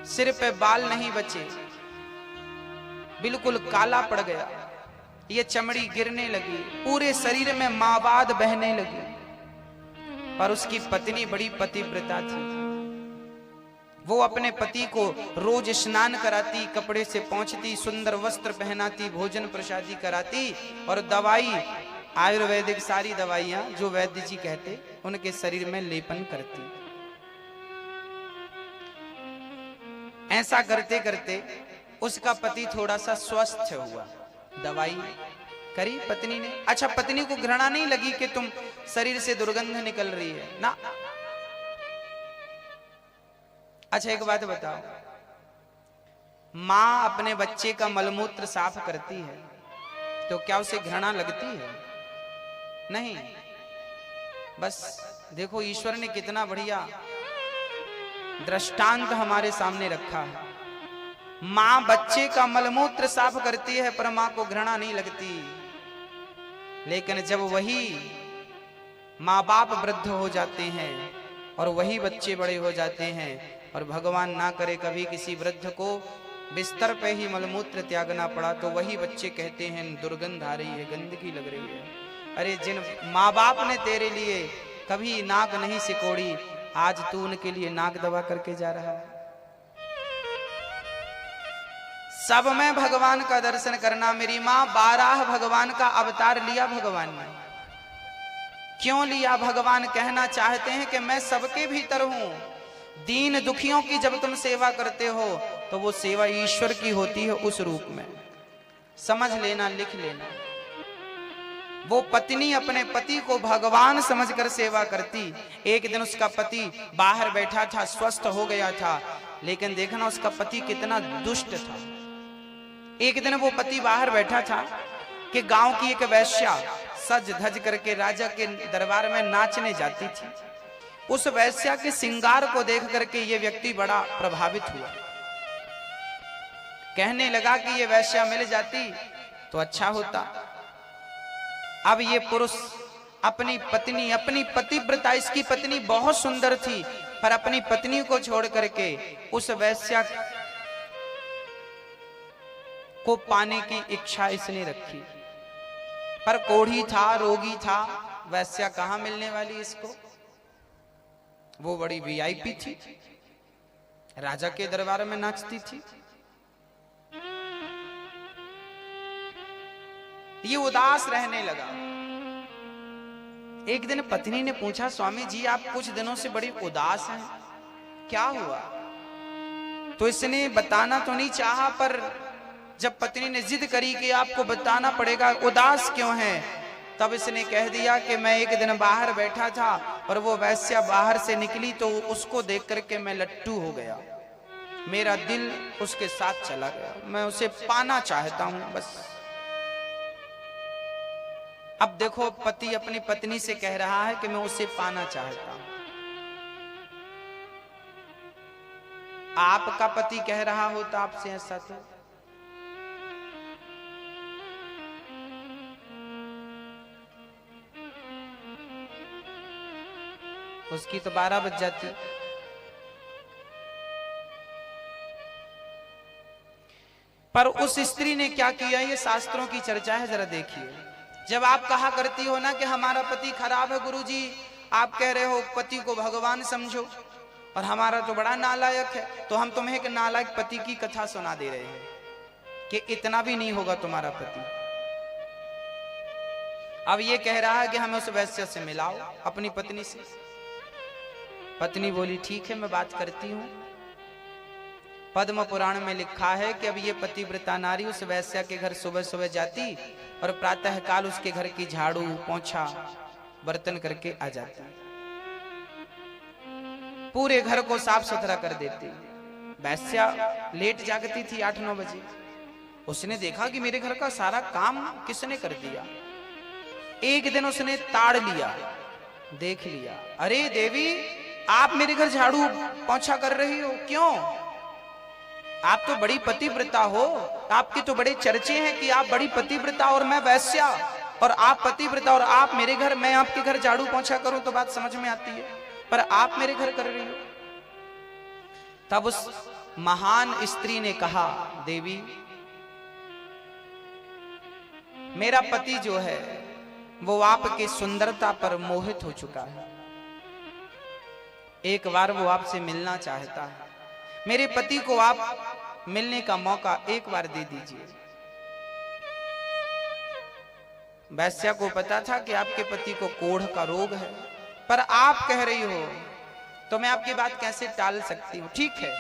सिर पे बाल नहीं बचे, बिल्कुल काला पड़ गया, ये चमड़ी गिरने लगी, पूरे शरीर में मावाद बहने लगी। पर उसकी पत्नी बड़ी पतिव्रता थी, वो अपने पति को रोज स्नान कराती, कपड़े से पोंछती, सुंदर वस्त्र पहनाती, भोजन प्रसादी कराती, और दवाई, आयुर्वेदिक सारी दवाइयां जो वैद्य जी कहते, उनके शरीर में लेपन करती। ऐसा करते करते उसका पति थोड़ा सा स्वस्थ हुआ, दवाई करी पत्नी ने। अच्छा, पत्नी को घृणा नहीं लगी कि तुम शरीर से दुर्गंध निकल रही है ना? अच्छा, एक बात बताओ, मां अपने बच्चे का मलमूत्र साफ करती है तो क्या उसे घृणा लगती है? नहीं। बस देखो, ईश्वर ने कितना बढ़िया दृष्टांत हमारे सामने रखा है। मां बच्चे का मलमूत्र साफ करती है पर मां को घृणा नहीं लगती। लेकिन जब वही माँ बाप वृद्ध हो जाते हैं और वही बच्चे बड़े हो जाते हैं, और भगवान ना करे कभी किसी वृद्ध को बिस्तर पे ही मलमूत्र त्यागना पड़ा, तो वही बच्चे कहते हैं दुर्गंध आ रही है, गंदगी लग रही है। अरे, जिन माँ बाप ने तेरे लिए कभी नाक नहीं सिकोड़ी, आज तू उनके लिए नाक दबा करके जा रहा है। सब में भगवान का दर्शन करना। मेरी मां 12 भगवान का अवतार लिया भगवान ने। क्यों लिया? भगवान कहना चाहते हैं कि मैं सबके भीतर हूं। दीन दुखियों की जब तुम सेवा करते हो तो वो सेवा ईश्वर की होती है उस रूप में। समझ लेना, लिख लेना। वो पत्नी अपने पति को भगवान समझकर सेवा करती। एक दिन उसका पति बाहर बैठा था, स्वस्थ हो गया था, लेकिन देखना उसका पति कितना दुष्ट था। एक दिन वो पति बाहर बैठा था कि गांव की एक वैश्या सज धज करके राजा के दरबार में नाचने जाती थी। उस वैश्या के श्रृंगार को देख करके ये व्यक्ति बड़ा प्रभावित हुआ। कहने लगा कि ये वैश्या मिल जाती तो अच्छा होता। अब ये पुरुष अपनी पत्नी, अपनी पतिव्रता, इसकी पत्नी बहुत सुंदर थी, पर अपनी पत्नी को छोड़ करके उस वैश्या को पाने की इच्छा इसने रखी। पर कोढ़ी था, रोगी था, वैश्या कहां मिलने वाली इसको। वो बड़ी वीआईपी थी, राजा के दरबार में नाचती थी। ये उदास रहने लगा। एक दिन पत्नी ने पूछा, स्वामी जी आप कुछ दिनों से बड़ी उदास हैं, क्या हुआ? तो इसने बताना तो नहीं चाहा, पर जब पत्नी ने जिद करी कि आपको बताना पड़ेगा, उदास क्यों है, तब इसने कह दिया कि मैं एक दिन बाहर बैठा था और वो वैश्या बाहर से निकली तो उसको देख करके मैं लट्टू हो गया, मेरा दिल उसके साथ चला गया, मैं उसे पाना चाहता हूं बस। अब देखो, पति अपनी पत्नी से कह रहा है कि मैं उसे पाना चाहता हूं। आपका पति कह रहा होता आपसे ऐसा तो उसकी तो 12 बज जाती। पर उस स्त्री ने क्या किया, ये शास्त्रों की चर्चा है, जरा देखिए। जब आप कहा करती हो ना कि हमारा पति खराब है गुरुजी, आप कह रहे हो पति को भगवान समझो और हमारा तो बड़ा नालायक है, तो हम तुम्हें एक नालायक पति की कथा सुना दे रहे हैं कि इतना भी नहीं होगा तुम्हारा पति। अब ये कह रहा है कि हमें उस वैश्य से मिलाओ, अपनी पत्नी से। पत्नी बोली ठीक है, मैं बात करती हूं। पद्म पुराण में लिखा है कि अब ये पतिव्रता नारी उस वैश्या के घर सुबह सुबह जाती और प्रातः काल उसके घर की झाड़ू पोंछा बर्तन करके आ जाती, पूरे घर को साफ सुथरा कर देती। वैश्या लेट जागती थी 8-9 बजे। उसने देखा कि मेरे घर का सारा काम किसने कर दिया। एक दिन उसने ताड़ लिया, देख लिया, अरे देवी आप मेरे घर झाड़ू पोंछा कर रही हो, क्यों? आप तो बड़ी पतिव्रता हो, आपके तो बड़े चर्चे हैं कि आप बड़ी पतिव्रता और मैं वैश्या, और आप पतिव्रता और आप मेरे घर, मैं आपके घर झाड़ू पोंछा करूं तो बात समझ में आती है, पर आप मेरे घर कर रही हो। तब उस महान स्त्री ने कहा, देवी मेरा पति जो है वो आपकी सुंदरता पर मोहित हो चुका है, एक बार वो आपसे मिलना चाहता है, मेरे पति को आप मिलने का मौका एक बार दे दीजिए। वैश्या को पता था कि आपके पति को कोढ़ का रोग है, पर आप कह रही हो तो मैं आपकी बात कैसे टाल सकती हूं। ठीक है,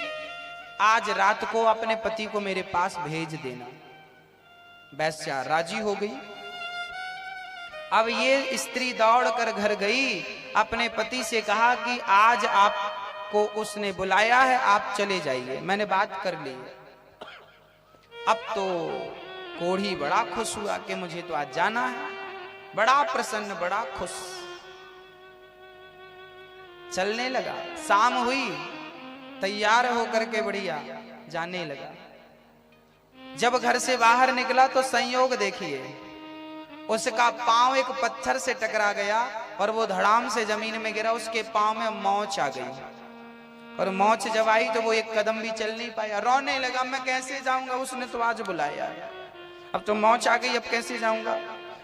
आज रात को अपने पति को मेरे पास भेज देना। वैश्या राजी हो गई। अब ये स्त्री दौड़कर घर गई, अपने पति से कहा कि आज आपको उसने बुलाया है, आप चले जाइए, मैंने बात कर ली। अब तो कोढ़ी बड़ा खुश हुआ कि मुझे तो आज जाना है, बड़ा प्रसन्न, बड़ा खुश, चलने लगा। शाम हुई, तैयार होकर के बढ़िया जाने लगा। जब घर से बाहर निकला तो संयोग देखिए, उसका पांव एक पत्थर से टकरा गया और वो धड़ाम से जमीन में गिरा, उसके पांव में मोच आ गई, और मोच जब आई तो वो एक कदम भी चल नहीं पाया, रोने लगा, मैं कैसे जाऊंगा, उसने तो आज बुलाया, अब तो मोच आ गई, अब कैसे जाऊंगा,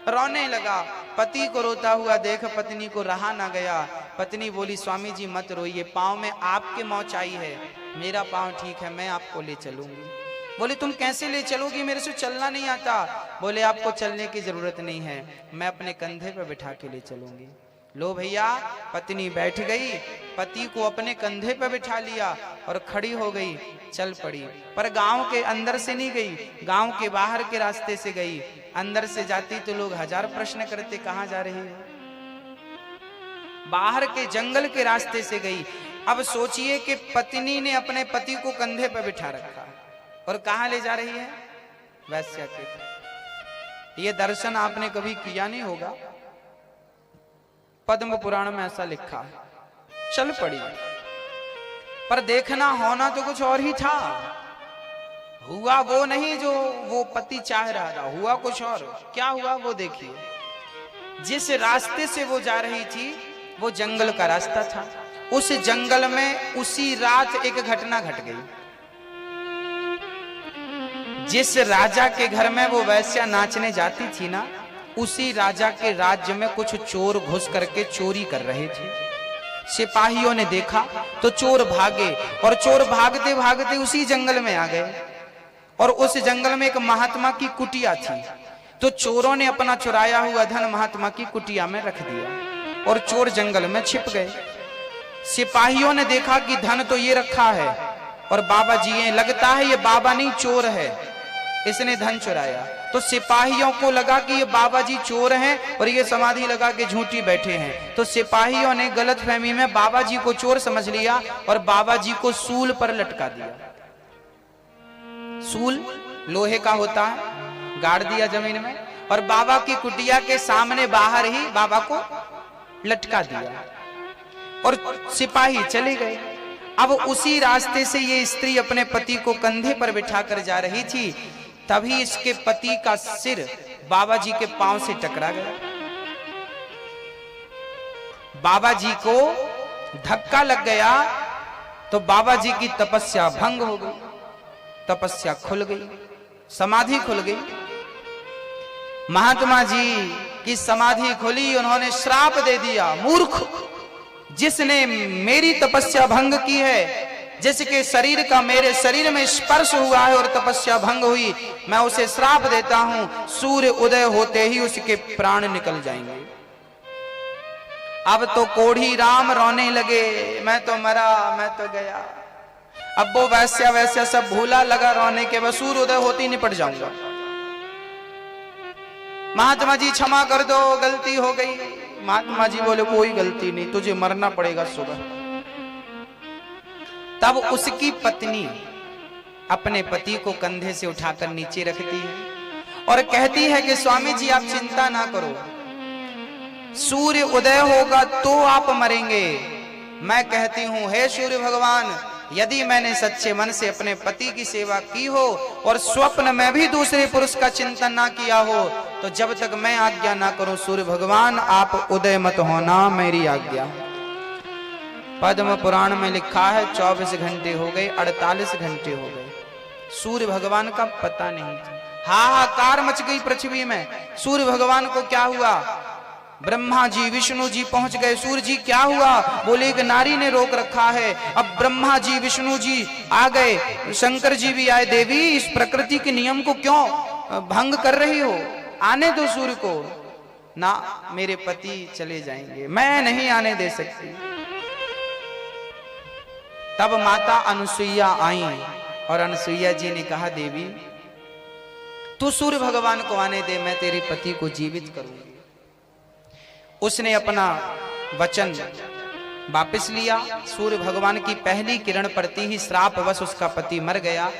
रोने लगा। पति को रोता हुआ देख पत्नी को रहा ना गया। पत्नी बोली, स्वामी जी मत रोइए, पांव में आपके मोच आई है, मेरा पांव ठीक है, मैं आपको ले चलूंगी। बोले तुम कैसे ले चलोगी, मेरे से चलना नहीं आता। बोले आपको चलने की जरूरत नहीं है, मैं अपने कंधे पर बिठा के ले चलूंगी। लो भैया, पत्नी बैठ गई, पति को अपने कंधे पर बिठा लिया और खड़ी हो गई, चल पड़ी। पर गांव के अंदर से नहीं गई, गांव के बाहर के रास्ते से गई। अंदर से जाती तो लोग हजार प्रश्न करते, कहां जा रही है। बाहर के जंगल के रास्ते से गई। अब सोचिए कि पत्नी ने अपने पति को कंधे पर बिठा रखा और कहां ले जा रही है, वैश्या के। ये दर्शन आपने कभी किया नहीं होगा, पद्म पुराण में ऐसा लिखा है। चल पड़ी, पर देखना होना तो कुछ और ही था। हुआ वो नहीं जो वो पति चाह रहा था, हुआ कुछ और। क्या हुआ वो देखिए। जिस रास्ते से वो जा रही थी वो जंगल का रास्ता था। उस जंगल में उसी रात एक घटना घट गई। जिस राजा के घर में वो वैश्या नाचने जाती थी ना, उसी राजा के राज्य में कुछ चोर घुस करके चोरी कर रहे थे। सिपाहियों ने देखा तो चोर भागे, और चोर भागते भागते उसी जंगल में आ गए। और उस जंगल में एक महात्मा की कुटिया थी, तो चोरों ने अपना चुराया हुआ धन महात्मा की कुटिया में रख दिया और चोर जंगल में छिप गए। सिपाहियों ने देखा कि धन तो ये रखा है और बाबा जी हैं, लगता है ये बाबा नहीं चोर है, इसने धन चुराया। तो सिपाहियों को लगा कि ये बाबा जी चोर हैं और ये समाधि लगा के झूठी बैठे हैं। तो सिपाहियों ने गलतफहमी में बाबा जी को चोर समझ लिया और बाबा जी को सूल पर लटका दिया। सूल लोहे का होता है, गाड़ दिया जमीन में और बाबा की कुटिया के सामने बाहर ही बाबा को लटका दिया और सिपाही चले गए। अब उसी रास्ते से ये स्त्री अपने पति को कंधे पर बिठाकर जा रही थी, तभी इसके पति का सिर बाबा जी के पांव से टकरा गया। बाबा जी को धक्का लग गया तो बाबा जी की तपस्या भंग हो गई, तपस्या खुल गई, समाधि खुल गई। महात्मा जी की समाधि खुली, उन्होंने श्राप दे दिया, मूर्ख, जिसने मेरी तपस्या भंग की है, जिसके शरीर का मेरे शरीर में स्पर्श हुआ है और तपस्या भंग हुई, मैं उसे श्राप देता हूं, सूर्य उदय होते ही उसके प्राण निकल जाएंगे। अब तो कोढ़ी राम रोने लगे, मैं तो मरा, मैं तो गया। अब वो वैश्या वैश्या सब भूला, लगा रोने के, बस सूर्य उदय होते ही निपट जाऊंगा। महात्मा जी क्षमा कर दो, गलती हो गई। महात्मा जी बोले कोई गलती नहीं, तुझे मरना पड़ेगा सुबह। तब उसकी पत्नी अपने पति को कंधे से उठाकर नीचे रखती है और कहती है कि स्वामी जी आप चिंता ना करो, सूर्य उदय होगा तो आप मरेंगे। मैं कहती हूं हे सूर्य भगवान, यदि मैंने सच्चे मन से अपने पति की सेवा की हो और स्वप्न में भी दूसरे पुरुष का चिंतन ना किया हो, तो जब तक मैं आज्ञा ना करूं सूर्य भगवान आप उदय मत होना, मेरी आज्ञा। पद्म पुराण में लिखा है 24 घंटे हो गए, 48 घंटे हो गए, सूर्य भगवान का पता नहीं था। हाहाकार मच गई पृथ्वी में। सूर्य भगवान को क्या हुआ? ब्रह्मा जी विष्णु जी पहुंच गए। सूर्य जी क्या हुआ? बोले एक नारी ने रोक रखा है। अब ब्रह्मा जी विष्णु जी आ गए, शंकर जी भी आए, देवी इस प्रकृति के नियम को क्यों भंग कर रही हो, आने दो सूर्य को। ना, मेरे पति चले जाएंगे, मैं नहीं आने दे सकती। तब माता अनुसुईया आई और अनुसुईया जी ने कहा देवी तू सूर्य भगवान को आने दे, मैं तेरे पति को जीवित करूंगी। उसने अपना वचन वापस लिया। सूर्य भगवान की पहली किरण पड़ती ही श्रापवश उसका पति मर गया।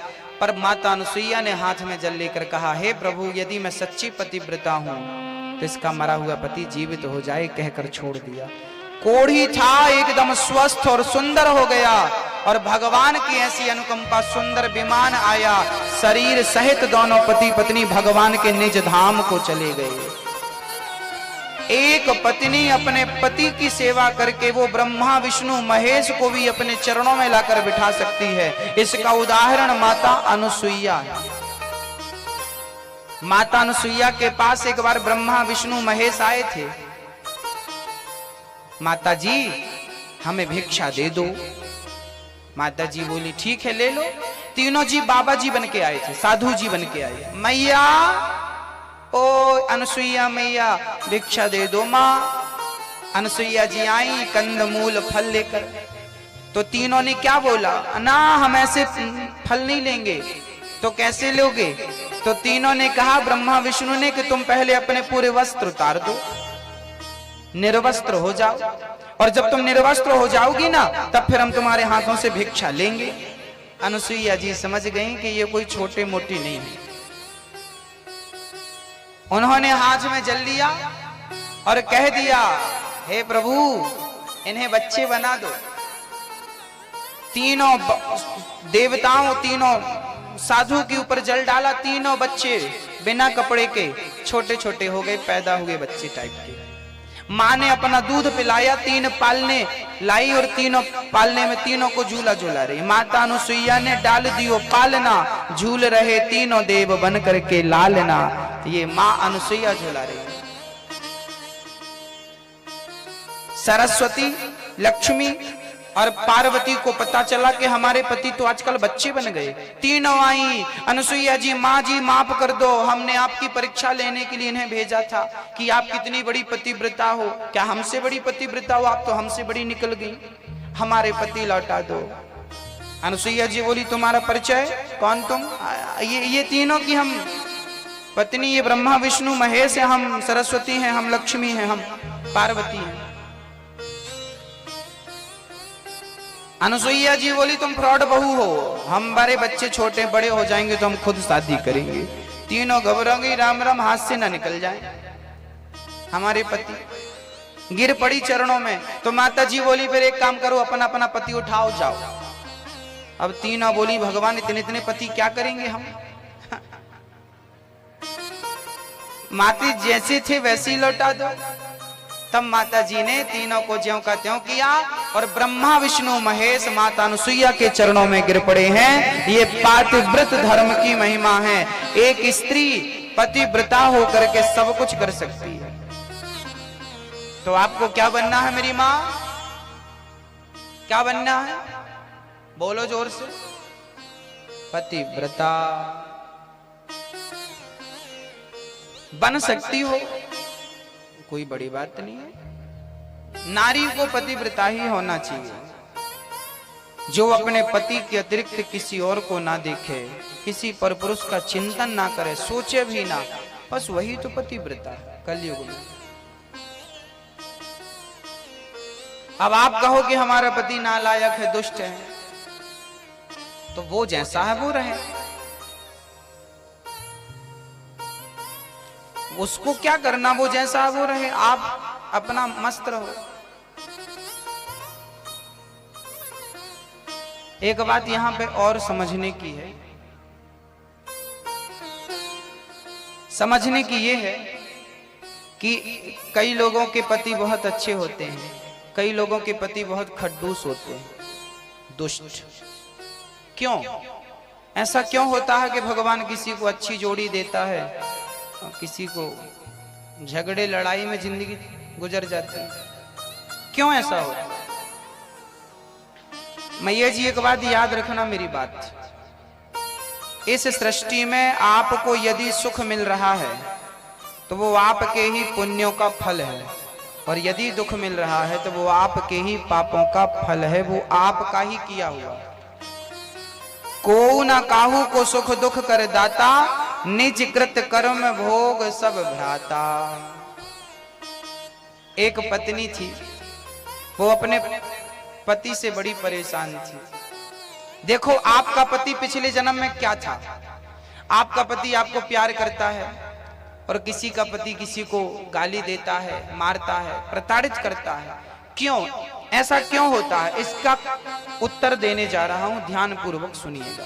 पर माता अनुसुईया ने हाथ में जल लेकर कहा, हे प्रभु यदि मैं सच्ची पतिव्रता हूं तो इसका मरा हुआ पति जीवित हो जाए, कहकर छोड़ दिया। कोढ़ी था एकदम स्वस्थ और सुंदर हो गया और भगवान की ऐसी अनुकंपा, सुंदर विमान आया, शरीर सहित दोनों पति पत्नी भगवान के निज धाम को चले गए। एक पत्नी अपने पति की सेवा करके वो ब्रह्मा विष्णु महेश को भी अपने चरणों में लाकर बिठा सकती है। इसका उदाहरण माता अनुसुईया है। माता अनुसुईया के पास एक बार ब्रह्मा विष्णु महेश आए थे। माता जी हमें भिक्षा दे दो। माता जी बोली ठीक है ले लो। तीनों जी बाबा जी बन के आए थे, साधु जी बन के आए। मैया, ओ अनुसुईया मैया भिक्षा दे दो माँ। अनुसुईया जी आई कंद मूल फल लेकर। तो तीनों ने क्या बोला, ना हम ऐसे फल नहीं लेंगे। तो कैसे लोगे? तो तीनों ने कहा ब्रह्मा विष्णु ने कि तुम पहले अपने पूरे वस्त्र उतार दो, निर्वस्त्र हो जाओ, और जब तुम निर्वस्त्र हो जाओगी ना तब फिर हम तुम्हारे हाथों से भिक्षा लेंगे। अनुसुईया जी समझ गई कि ये कोई छोटे मोटी नहीं है। उन्होंने हाथ में जल लिया और कह दिया, हे प्रभु इन्हें बच्चे बना दो। तीनों देवताओं, तीनों साधु के ऊपर जल डाला। तीनों बच्चे बिना कपड़े के छोटे छोटे हो गए, पैदा हुए बच्चे टाइप के। माँ ने अपना दूध पिलाया, 3 पालने लाई और तीनों पालने में तीनों को झूला झूला रही। माता अनुसुईया ने डाल दियो पालना, झूल रहे तीनों देव बन करके लालना। ये माँ अनुसुईया झूला रही। सरस्वती, लक्ष्मी और पार्वती को पता चला कि हमारे पति तो आजकल बच्चे बन गए। तीनों आई, अनुसुईया जी माँ जी माफ कर दो, हमने आपकी परीक्षा लेने के लिए इन्हें भेजा था कि आप कितनी बड़ी पतिव्रता हो। क्या हमसे बड़ी पतिव्रता हो? आप तो हमसे बड़ी निकल गई। हमारे पति लौटा दो। अनुसुईया जी बोली तुम्हारा परिचय, कौन तुम? ये तीनों की हम पत्नी, ये ब्रह्मा विष्णु महेश है, हम सरस्वती हैं, हम लक्ष्मी हैं, हम पार्वती हैं। अनुसुईया जी बोली तुम फ्रॉड बहू हो, हमारे बच्चे छोटे बड़े हो जाएंगे तो हम खुद शादी करेंगे। तीनों घबराएंगे, राम राम हाथ से ना निकल जाए। हमारे पति गिर पड़ी चरणों में। तो माता जी बोली फिर एक काम करो, अपना अपना पति उठाओ जाओ। अब तीनों बोली भगवान इतने इतने पति क्या करेंगे हम? माता जैसे थे वैसे ही लौटा दो। तब माता जी ने तीनों को ज्यों का त्यों किया और ब्रह्मा विष्णु महेश माता अनुसुईया के चरणों में गिर पड़े हैं। ये पातिव्रत धर्म की महिमा है। एक स्त्री पतिव्रता होकर के सब कुछ कर सकती है। तो आपको क्या बनना है मेरी माँ? क्या बनना है? बोलो जोर से। पतिव्रता बन सकती हो, कोई बड़ी बात नहीं है। नारी को पतिव्रता ही होना चाहिए, जो अपने पति के अतिरिक्त किसी और को ना देखे, किसी पर पुरुष का चिंतन ना करे, सोचे भी ना, बस वही तो पतिव्रता है कलयुग में। अब आप कहो कि हमारा पति नालायक है, दुष्ट है, तो वो जैसा है वो रहे, उसको क्या करना, वो जैसा है वो रहे, आप अपना मस्त रहो। एक बात यहां पे और समझने की है, समझने की ये है कि कई लोगों के पति बहुत अच्छे होते हैं, कई लोगों के पति बहुत खड़ूस होते हैं, दुष्ट। क्यों ऐसा क्यों होता है कि भगवान किसी को अच्छी जोड़ी देता है और किसी को झगड़े लड़ाई में जिंदगी गुजर जाती है? क्यों ऐसा होता है? मैया जी एक बात याद रखना मेरी बात, इस सृष्टि में आपको यदि सुख मिल रहा है तो वो आपके ही पुण्यों का फल है, और यदि दुख मिल रहा है तो वो आपके ही पापों का फल है, वो आपका ही किया हुआ। को न काहू को सुख दुख कर दाता, निज कृत कर्म भोग सब भ्राता। एक पत्नी थी, वो अपने पति से बड़ी परेशान थी। देखो आपका पति पिछले जन्म में क्या था? आपका पति आपको प्यार करता है और किसी का पति किसी को गाली देता है, मारता है, प्रताड़ित करता है। क्यों ऐसा क्यों होता है? इसका उत्तर देने जा रहा हूं, ध्यान पूर्वक सुनिएगा।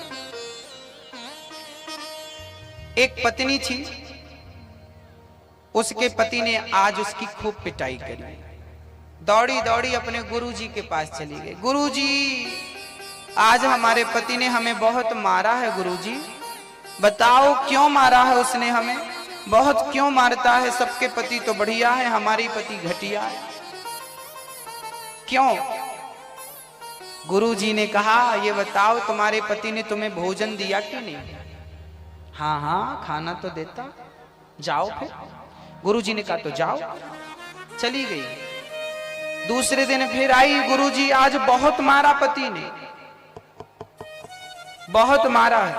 एक पत्नी थी, उसके पति ने आज उसकी खूब पिटाई करी। दौड़ी दौड़ी अपने गुरुजी के पास चली गई। गुरुजी, आज हमारे पति ने हमें बहुत मारा है। गुरुजी बताओ क्यों मारा है उसने हमें? बहुत क्यों मारता है? सबके पति तो बढ़िया है, हमारी पति घटिया है, क्यों? गुरुजी ने कहा ये बताओ तुम्हारे पति ने तुम्हें भोजन दिया कि नहीं? हाँ हाँ खाना तो देता। जाओ फिर। गुरुजी ने कहा तो जाओ। चली गई। दूसरे दिन फिर आई, गुरुजी आज बहुत मारा पति ने, बहुत मारा है।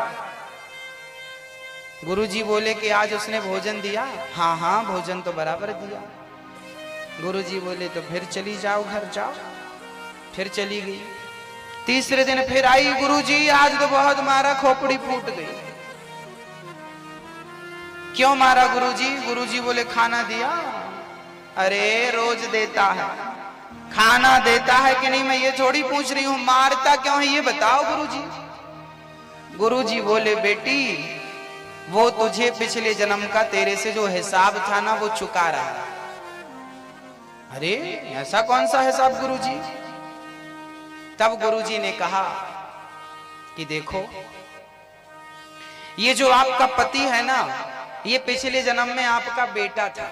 गुरुजी बोले कि आज उसने भोजन दिया? हाँ हाँ भोजन तो बराबर दिया। गुरुजी बोले तो फिर चली जाओ, घर जाओ। फिर चली गई। तीसरे दिन फिर आई, गुरुजी आज तो बहुत मारा, खोपड़ी फूट गई। क्यों मारा गुरुजी? गुरुजी बोले खाना दिया। अरे रोज देता है, खाना देता है कि नहीं मैं ये थोड़ी पूछ रही हूं, मारता क्यों है ये बताओ गुरुजी। गुरुजी बोले बेटी वो तुझे पिछले जन्म का तेरे से जो हिसाब था ना वो चुका रहा है। अरे ऐसा कौन सा हिसाब गुरुजी? तब गुरुजी ने कहा कि देखो ये जो आपका पति है ना, ये पिछले जन्म में आपका बेटा था,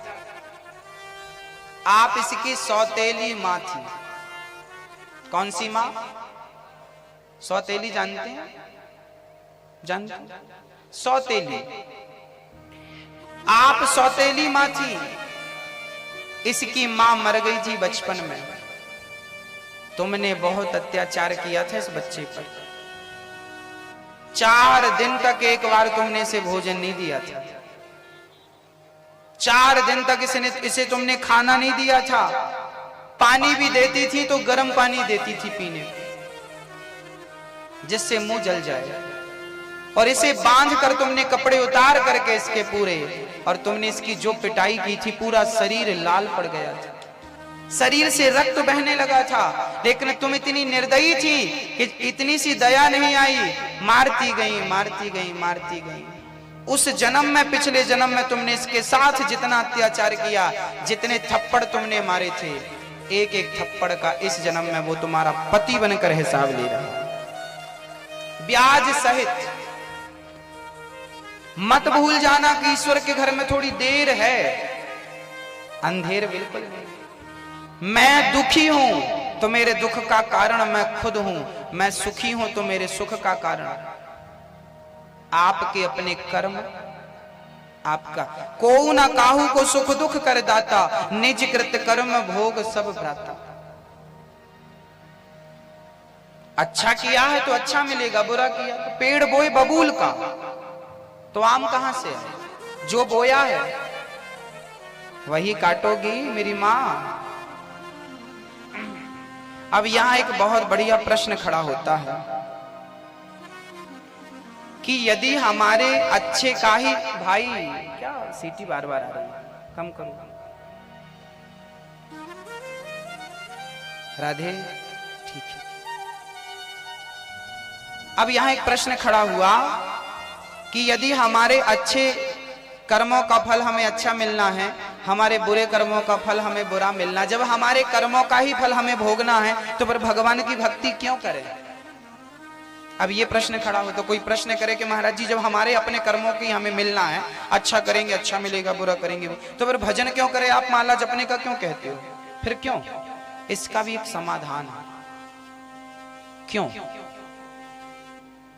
आप इसकी सौतेली मां थी। कौन सी मां? सौतेली जानते हैं? जानते हैं? सौतेली, आप सौतेली मां थी। इसकी मां मर गई थी बचपन में, तुमने बहुत अत्याचार किया था इस बच्चे पर। 4 दिन तक एक बार तुमने इसे भोजन नहीं दिया था। 4 दिन तक इसे तुमने खाना नहीं दिया था। पानी भी देती थी तो गर्म पानी देती थी पीने को, जिससे मुंह जल जाए। और इसे बांध कर तुमने कपड़े उतार करके इसके पूरे, और तुमने इसकी जो पिटाई की थी, पूरा शरीर लाल पड़ गया था, शरीर से रक्त बहने लगा था। लेकिन तुम इतनी निर्दयी थी कि इतनी सी दया नहीं आई, मारती गई मारती गई मारती गई। उस जन्म में, पिछले जन्म में तुमने इसके साथ जितना अत्याचार किया, जितने थप्पड़ तुमने मारे थे, एक एक थप्पड़ का इस जन्म में वो तुम्हारा पति बनकर हिसाब ले रहा, ब्याज सहित। मत भूल जाना कि ईश्वर के घर में थोड़ी देर है, अंधेर बिल्कुल नहीं। मैं दुखी हूं तो मेरे दुख का कारण मैं खुद हूं, मैं सुखी हूं तो मेरे सुख का कारण आपके अपने कर्म आपका। को ना काहू को सुख दुख कर दाता, निज कृत कर्म भोग सब भ्राता। अच्छा किया है तो अच्छा मिलेगा, बुरा किया तो पेड़ बोए बबूल का तो आम कहां से है? जो बोया है वही काटोगी मेरी मां। अब यहां एक बहुत बढ़िया प्रश्न खड़ा होता है कि यदि हमारे अच्छे का ही, भाई क्या सीटी बार बार आ रही है, कम करो। राधे, ठीक है। अब यहां एक प्रश्न खड़ा हुआ कि यदि हमारे अच्छे कर्मों का फल हमें अच्छा मिलना है, हमारे बुरे कर्मों का फल हमें बुरा मिलना, जब हमारे कर्मों का ही फल हमें भोगना है तो फिर भगवान की भक्ति क्यों करें? अब ये प्रश्न खड़ा हो तो कोई प्रश्न करे कि महाराज जी, जब हमारे अपने कर्मों की हमें मिलना है, अच्छा करेंगे अच्छा मिलेगा, बुरा करेंगे तो फिर भजन क्यों करें? आप माला जपने का क्यों कहते हो? फिर क्यों? इसका भी एक समाधान है। क्यों?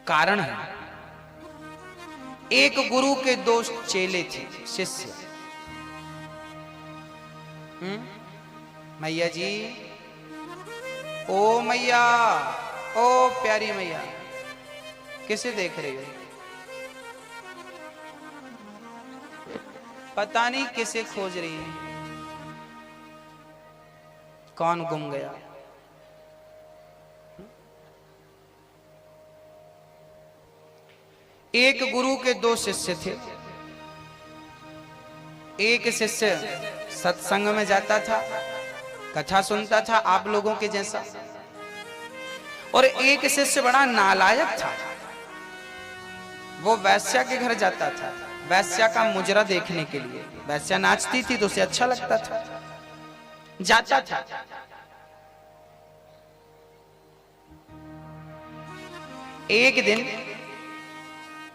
कारण है। एक गुरु के 2 चेले थे, शिष्य। मैया जी, ओ मैया, ओ प्यारी मैया, किसे देख रही हो? पता नहीं किसे खोज रही है, कौन गुम गया? एक गुरु के 2 शिष्य थे। एक शिष्य सत्संग में जाता था, कथा सुनता था आप लोगों के जैसा, और एक शिष्य बड़ा नालायक था। वो वैश्या के घर जाता था, वैश्या का मुजरा देखने के लिए। वैश्या नाचती थी तो उसे अच्छा लगता था, जाता था। एक दिन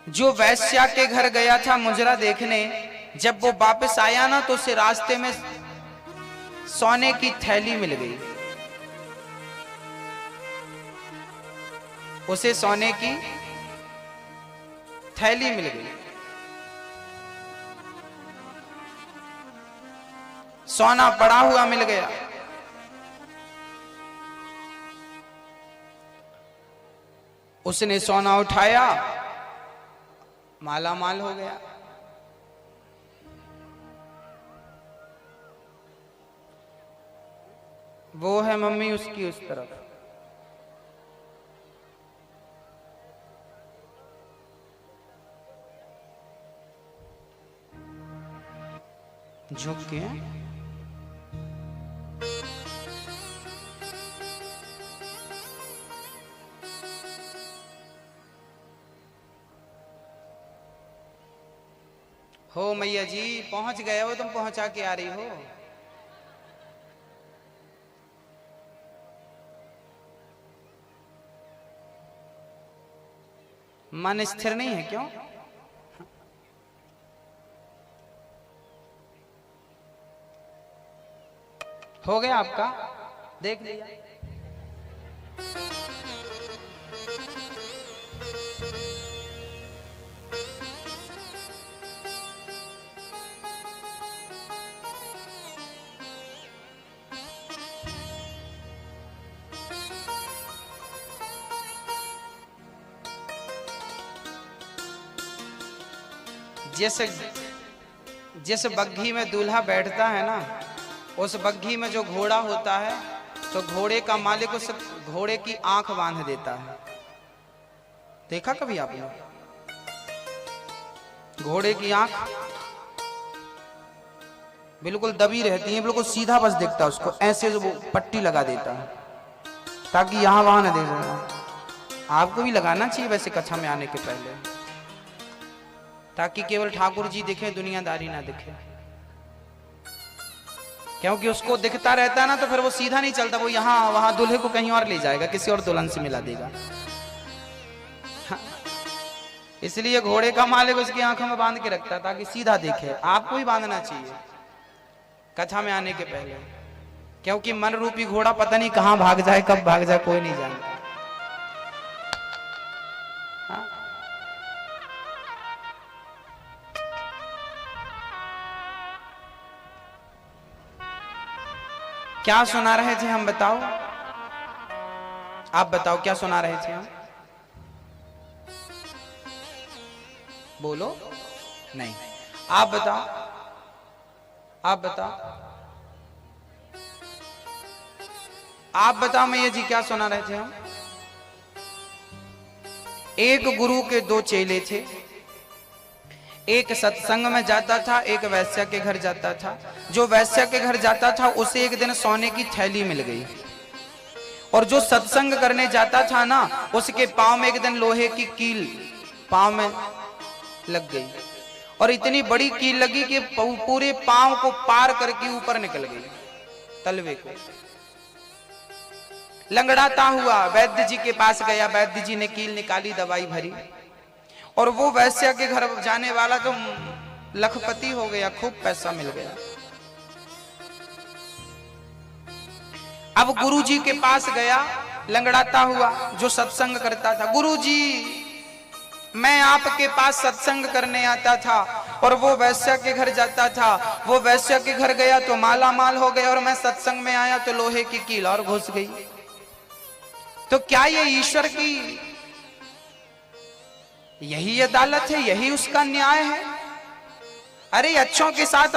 जो वैश्या के घर गया था मुजरा देखने, जब वो वापस आया ना तो उसे रास्ते में सोने की थैली मिल गई। उसे सोने की थैली मिल गई। सोना पड़ा हुआ मिल गया। उसने सोना उठाया, माला माल हो गया। वो है मम्मी उसकी उस तरफ। झुक के हो मैया जी, पहुंच गए हो तुम, पहुंचा के आ रही हो। मन स्थिर नहीं है क्यों? हो गया आपका, देख लिया। जैसे जिस बग्घी में दूल्हा बैठता है ना, उस बग्घी में जो घोड़ा होता है, तो घोड़े का मालिक उस घोड़े की आंख बांध देता है। देखा कभी आपने? घोड़े की आंख बिल्कुल दबी रहती है, बिल्कुल सीधा बस दिखता है उसको, ऐसे जो वो पट्टी लगा देता है ताकि यहां वहां न देख। आपको भी लगाना चाहिए वैसे कक्षा में आने के पहले, ताकि केवल ठाकुर जी दिखे, दुनियादारी ना दिखे। क्योंकि उसको दिखता रहता है ना, तो फिर वो सीधा नहीं चलता, वो यहां वहां दूल्हे को कहीं और ले जाएगा, किसी और दुल्हन से मिला देगा। हाँ। इसलिए घोड़े का मालिक उसकी आंखों में बांध के रखता है ताकि सीधा देखे। आपको भी बांधना चाहिए कथा में आने के पहले, क्योंकि मन रूपी घोड़ा पता नहीं कहां भाग जाए, कब भाग जाए, कोई नहीं जानता। हाँ? क्या सुना रहे थे हम? बताओ, आप बताओ क्या सुना रहे थे हम? बोलो नहीं, आप बताओ, आप बताओ, आप बताओ मैया जी क्या सुना रहे थे हम? एक गुरु के दो चेले थे, एक सत्संग में जाता था, एक वैश्या के घर जाता था। जो वैश्या के घर जाता था उसे एक दिन सोने की थैली मिल गई, और जो सत्संग करने जाता था ना, उसके पांव में एक दिन लोहे की कील पांव में लग गई, और इतनी बड़ी कील लगी कि पूरे पांव को पार करके ऊपर निकल गई, तलवे को। लंगड़ाता हुआ वैद्य जी के पास गया, वैद्य जी ने कील निकाली, दवाई भरी, और वो वैश्या के घर जाने वाला तो लखपति हो गया, खूब पैसा मिल गया। अब गुरुजी के पास गया लंगड़ाता हुआ, जो सत्संग करता था। गुरुजी, मैं आपके पास सत्संग करने आता था, और वो वैश्या के घर जाता था। वो वैश्या के घर गया तो माला माल हो गया, और मैं सत्संग में आया तो लोहे की कील और घुस गई। तो क्या ये ईश्वर की यही अदालत है, यही उसका न्याय है? अरे अच्छों के साथ